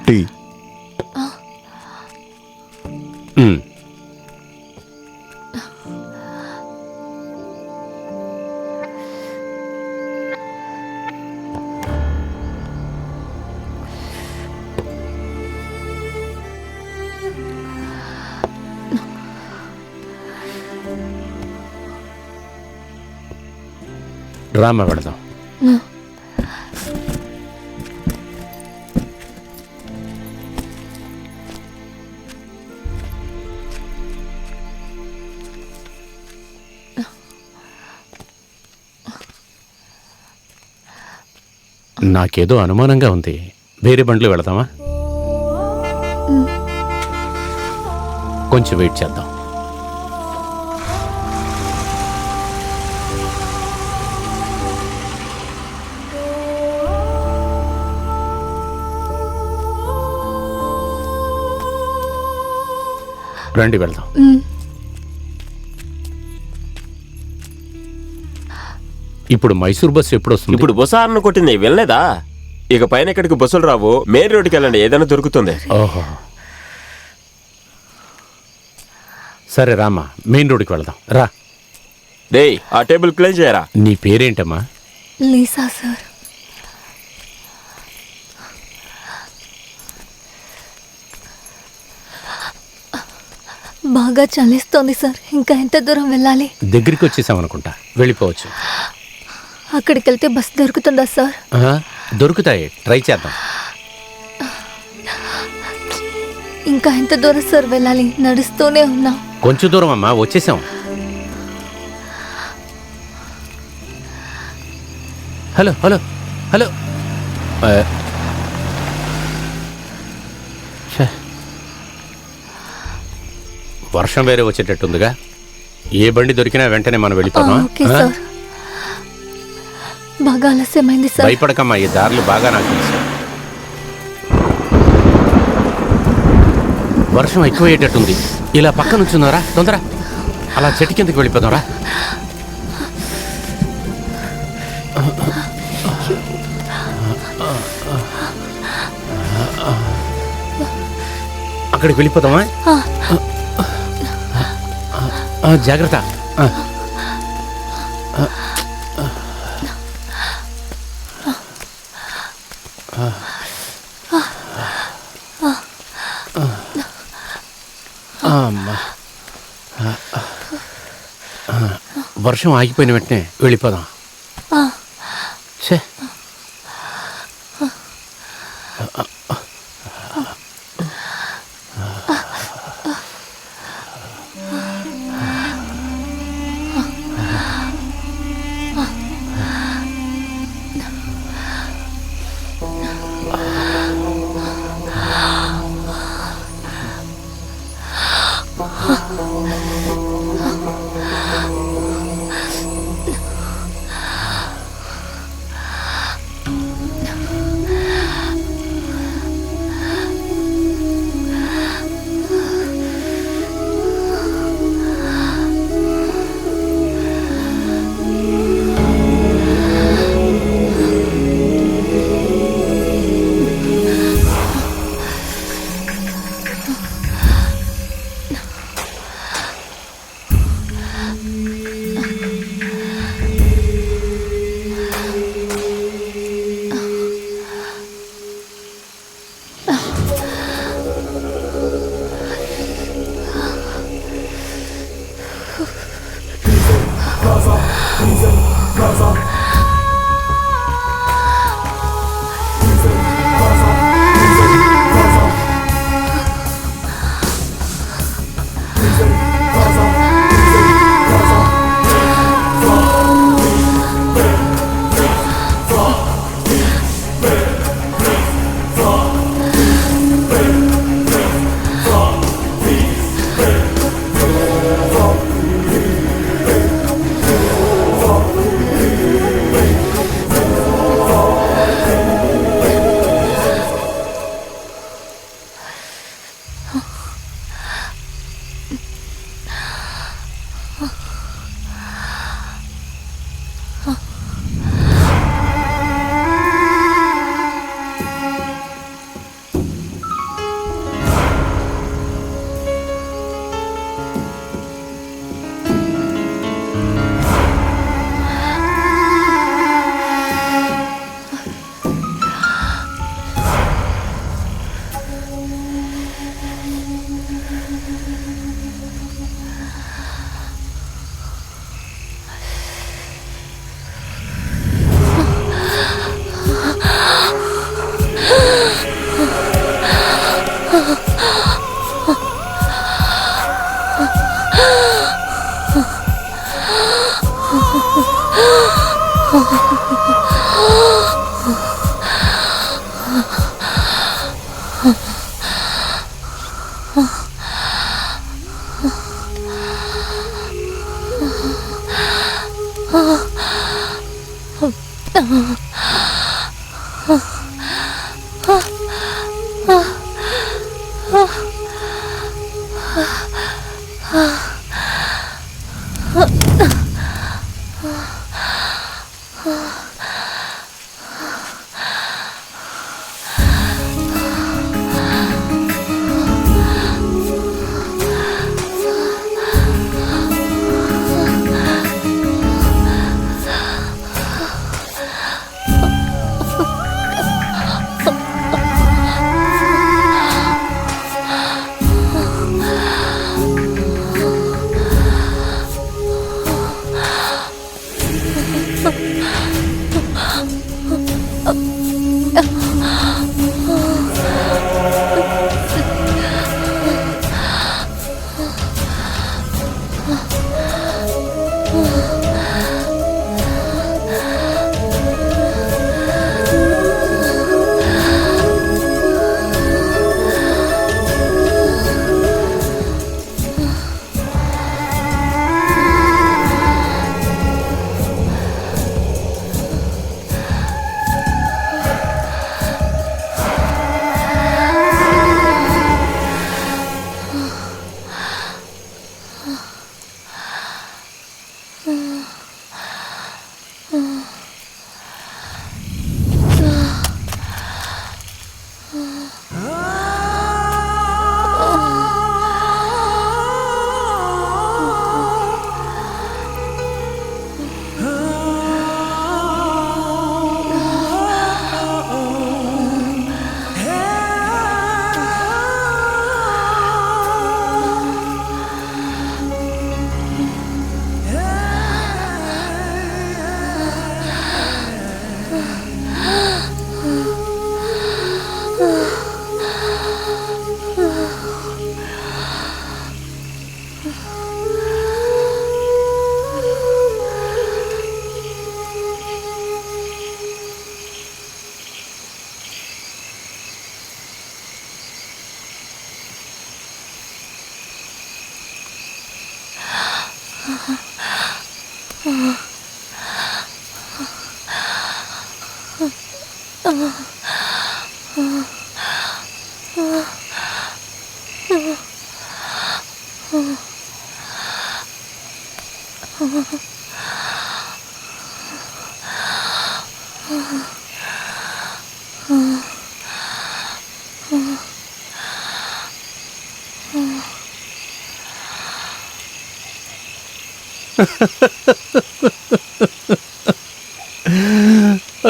టీ. డ్రామా పెడదాం. నాకేదో అనుమానంగా ఉంది. వేరే బండ్లు వెళదామా? కొంచెం వెయిట్ చేద్దాం. రండి వెళ్దాం. ఇప్పుడు మైసూర్ బస్సు ఎప్పుడు వస్తుంది? ఇప్పుడు బస్సు ఆరను కొట్టింది, వెళ్ళలేదా? ఇక పైన ఇక్కడికి బస్సులు రావు. మెయిన్ రోడ్డుకి వెళ్ళండి, ఏదైనా దొరుకుతుంది. ఓహో సరే రామ్మా, మెయిన్ రోడ్డుకి వెళ్దాం. రా. డేయ్, ఆ టేబుల్ క్లీన్ చేయరా. నీ పేరేంటమ్మా? Lisa sir. బాగా చలిస్తోంది సార్. ఇంకా ఎంత దూరం వెళ్ళాలి? దగ్గరికి వచ్చేసామనుకుంటా, వెళ్ళిపోవచ్చు. అక్కడికి వెళ్తే బస్ దొరుకుతుందా సార్? దొరుకుతాయి, ట్రై చేద్దాం. ఇంకా ఎంత దూరం సార్ వెళ్ళాలి? నడుస్తూనే ఉన్నా. కొంచెం దూరం అమ్మా, వచ్చేసాం. Hello hello hello. వర్షం వేరే వచ్చేటట్టుందిగా. ఏ బండి దొరికినా వెంటనే మనం వెళ్ళిపోదాం. Okay sir. బాగా ఆలస్యమైంది సార్. భయపడకమ్మా, ఈ దారులు బాగా నాకు తెలుసు. వర్షం ఎక్కువయ్యేటట్టుంది. ఇలా పక్క నుంచున్నారా? తొందర అలా చెట్టు కిందకి వెళ్ళిపోదాంరా. అక్కడికి వెళ్ళిపోదామా? జాగ్రత్త. వర్షం ఆగిపోయిన వెంటనే వెళ్ళిపోదాం.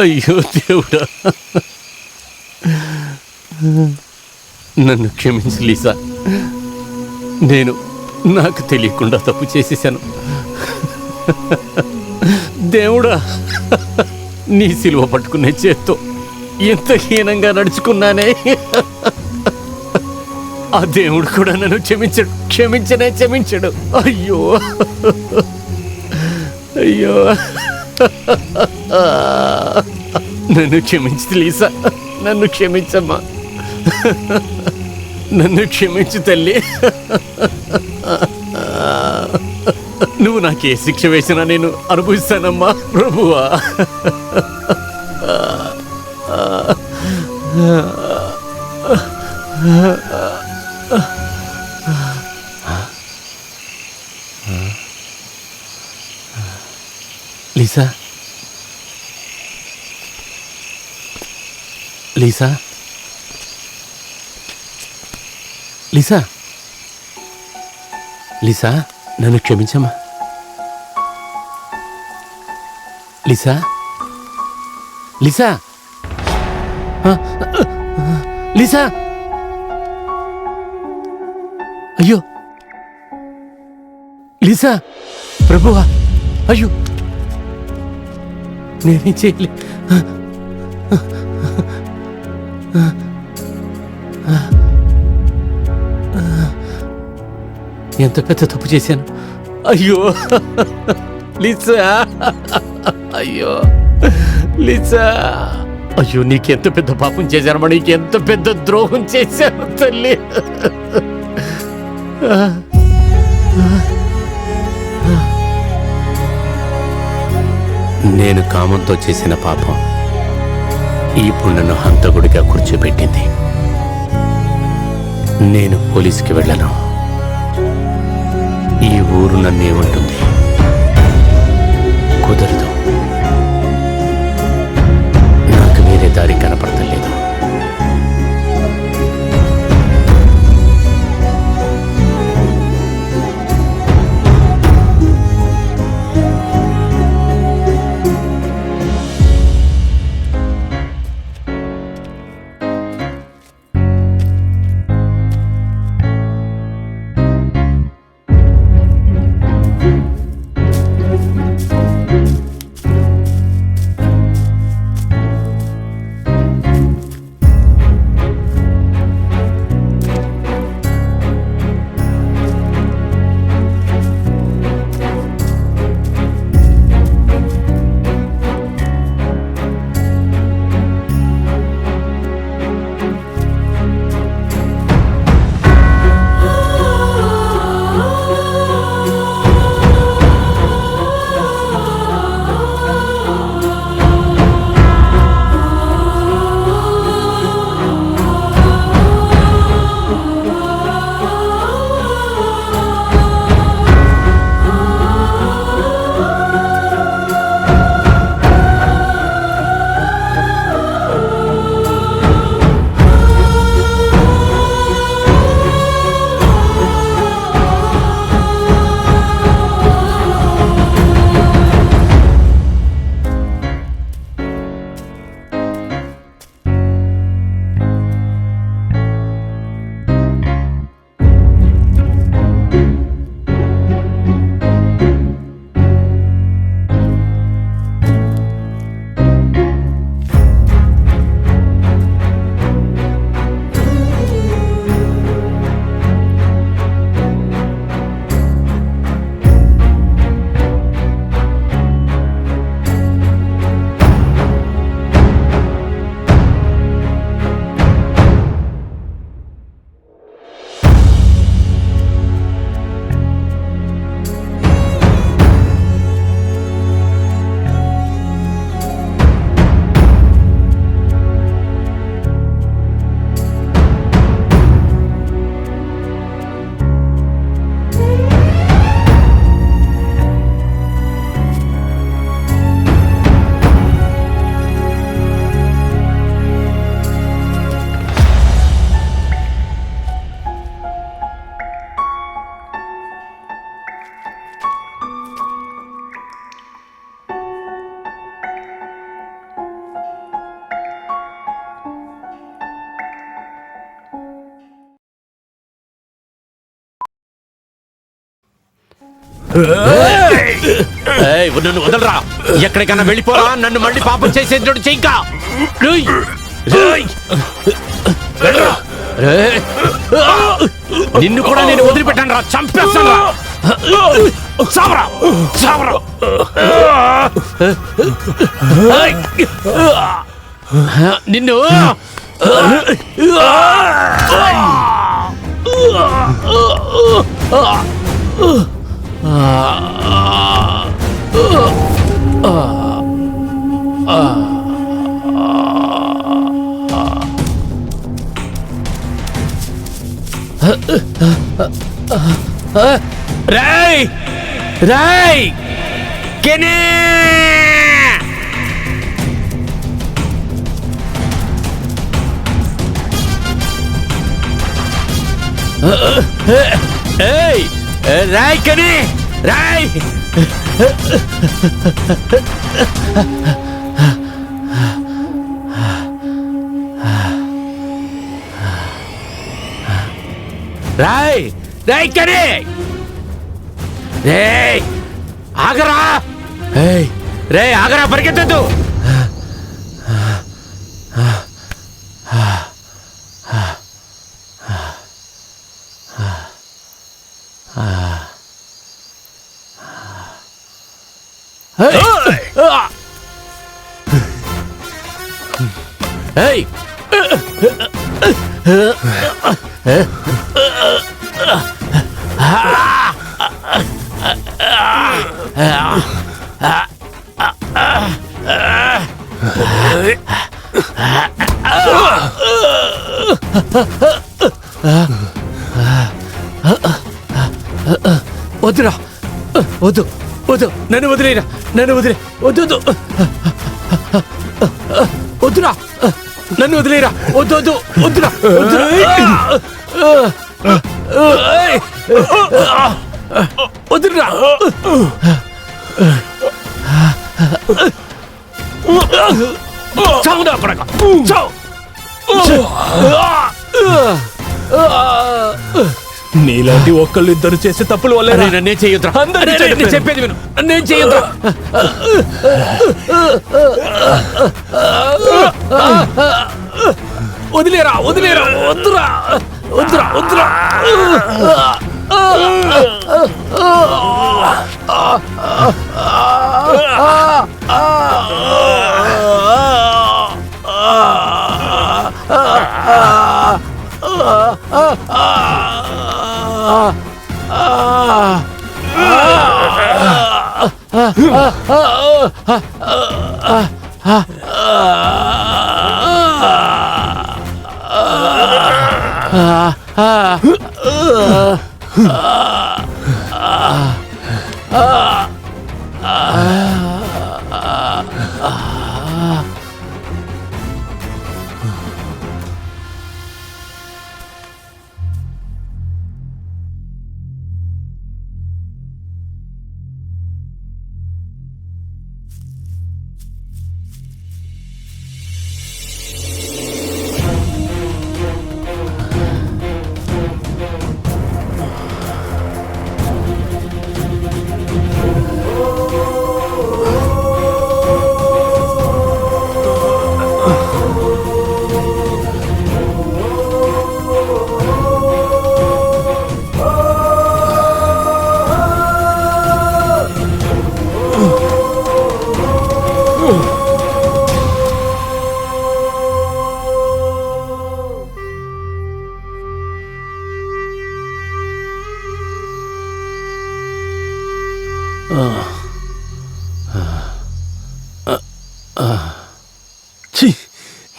అయ్యో దేవుడా, నన్ను క్షమించు లీసా. నాకు తెలియకుండా తప్పు చేసేసాను. దేవుడా, నీ సిలువ పట్టుకునే చేత్తో ఎంత హీనంగా నడుచుకున్నానే. ఆ దేవుడు కూడా నన్ను క్షమించడు. అయ్యో అయ్యో, నన్ను క్షమించు లీసా, నన్ను క్షమించమ్మా, నన్ను క్షమించు తల్లి. నువ్వు నాకే శిక్ష వేసినా నేను అనుభవిస్తానమ్మా ప్రభువా. లీసా, లీసా, లీసా, లీసా, నన్ను క్షమించమ్మా. లీసా, లీసా, లీసా, అయ్యో లీసా, ప్రభువా, అయ్యో నేనేం చేయలే. ఎంత పెద్ద తప్పు చేశాను. అయ్యో లీసా, అయ్యో లీసా, అయ్యో నీకెంత పెద్ద పాపం చేశానమ్మా, నీకెంత పెద్ద ద్రోహం చేశాను తల్లి. నేను కామంతో చేసిన పాపం ఇప్పుడు నన్ను హంతకుడిగా కూర్చోబెట్టింది. నేను పోలీసుకి వెళ్ళను. ఈ ఊరు నన్నేమంటుంది? కుదరదు. నాకు వేరే దారి కనపడతలేదు. నన్ను వదలరా. ఎక్కడికన్నా వెళ్ళిపోరా. నన్ను మళ్ళీ పాపం చేసేటట్టు చెయ్యకా. నిన్ను కూడా నేను వదిలిపెట్టాను రా. చంపేస్తాను రా. చావరా చావరా. నిన్ను రేయ్ రేయ్ కెనే ఏయ్ రాయ్ కెనే రాయ్. రాయ్ రాయ్ కెనే రేయ్ ఆగరా. ఏయ్ రే ఆగరా. పరిగెత్తద్దు. ఏయ్ వద్దురా, వద్దు వద్దు, నన్ను వదిలేరా, నన్ను వదిలే, వద్దు వద్దు, వద్దురా, నన్ను వదిలేరా, వద్దు వద్దు, వద్దురా, వద్దురా. వద్దురా. చావునా కొడకా, చావు. నీలాంటి ఒక్కళ్ళు ఇద్దరు చేసే తప్పుల వల్ల నన్నే చేయొద్దురా, చెప్పేది విను, నేను చేయొద్దురా. వదిలేరా, వదిలేరా, వద్దురా, వద్దురా, వద్దురా.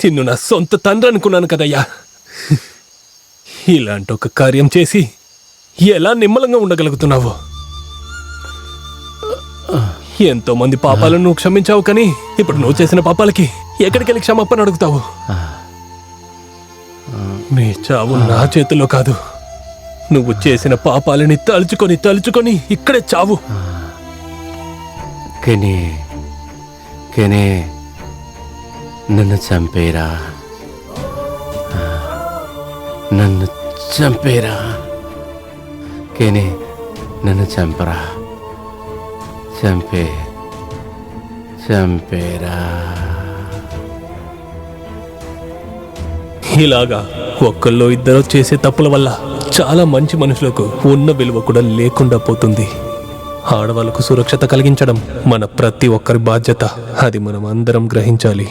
నిన్ను నా సొంత తండ్రి అనుకున్నాను కదయ్యా. ఇలాంటి ఒక కార్యం చేసి ఎలా నిమ్మలంగా ఉండగలుగుతున్నావు? ఎంతో మంది పాపాలను నువ్వు క్షమించావు, కానీ ఇప్పుడు నువ్వు చేసిన పాపాలకి ఎక్కడికెళ్ళి క్షమాపణ అడుగుతావు? నీ చావు నా చేతిలో కాదు. నువ్వు చేసిన పాపాలని తలుచుకొని తలుచుకొని ఇక్కడే చావు. కెనే కెనే నన్ను చంపేరా, నన్ను చంపేరా, కెనే నన్ను చంపరా, చంపేరా. ఇలాగా ఒక్కళ్ళు ఇద్దరు చేసే తప్పుల వల్ల చాలా మంచి మనుషులకు ఉన్న విలువ కూడా లేకుండా పోతుంది. ఆడవాళ్ళకు సురక్షత కలిగించడం మన ప్రతి ఒక్కరి బాధ్యత. అది మనం అందరం గ్రహించాలి.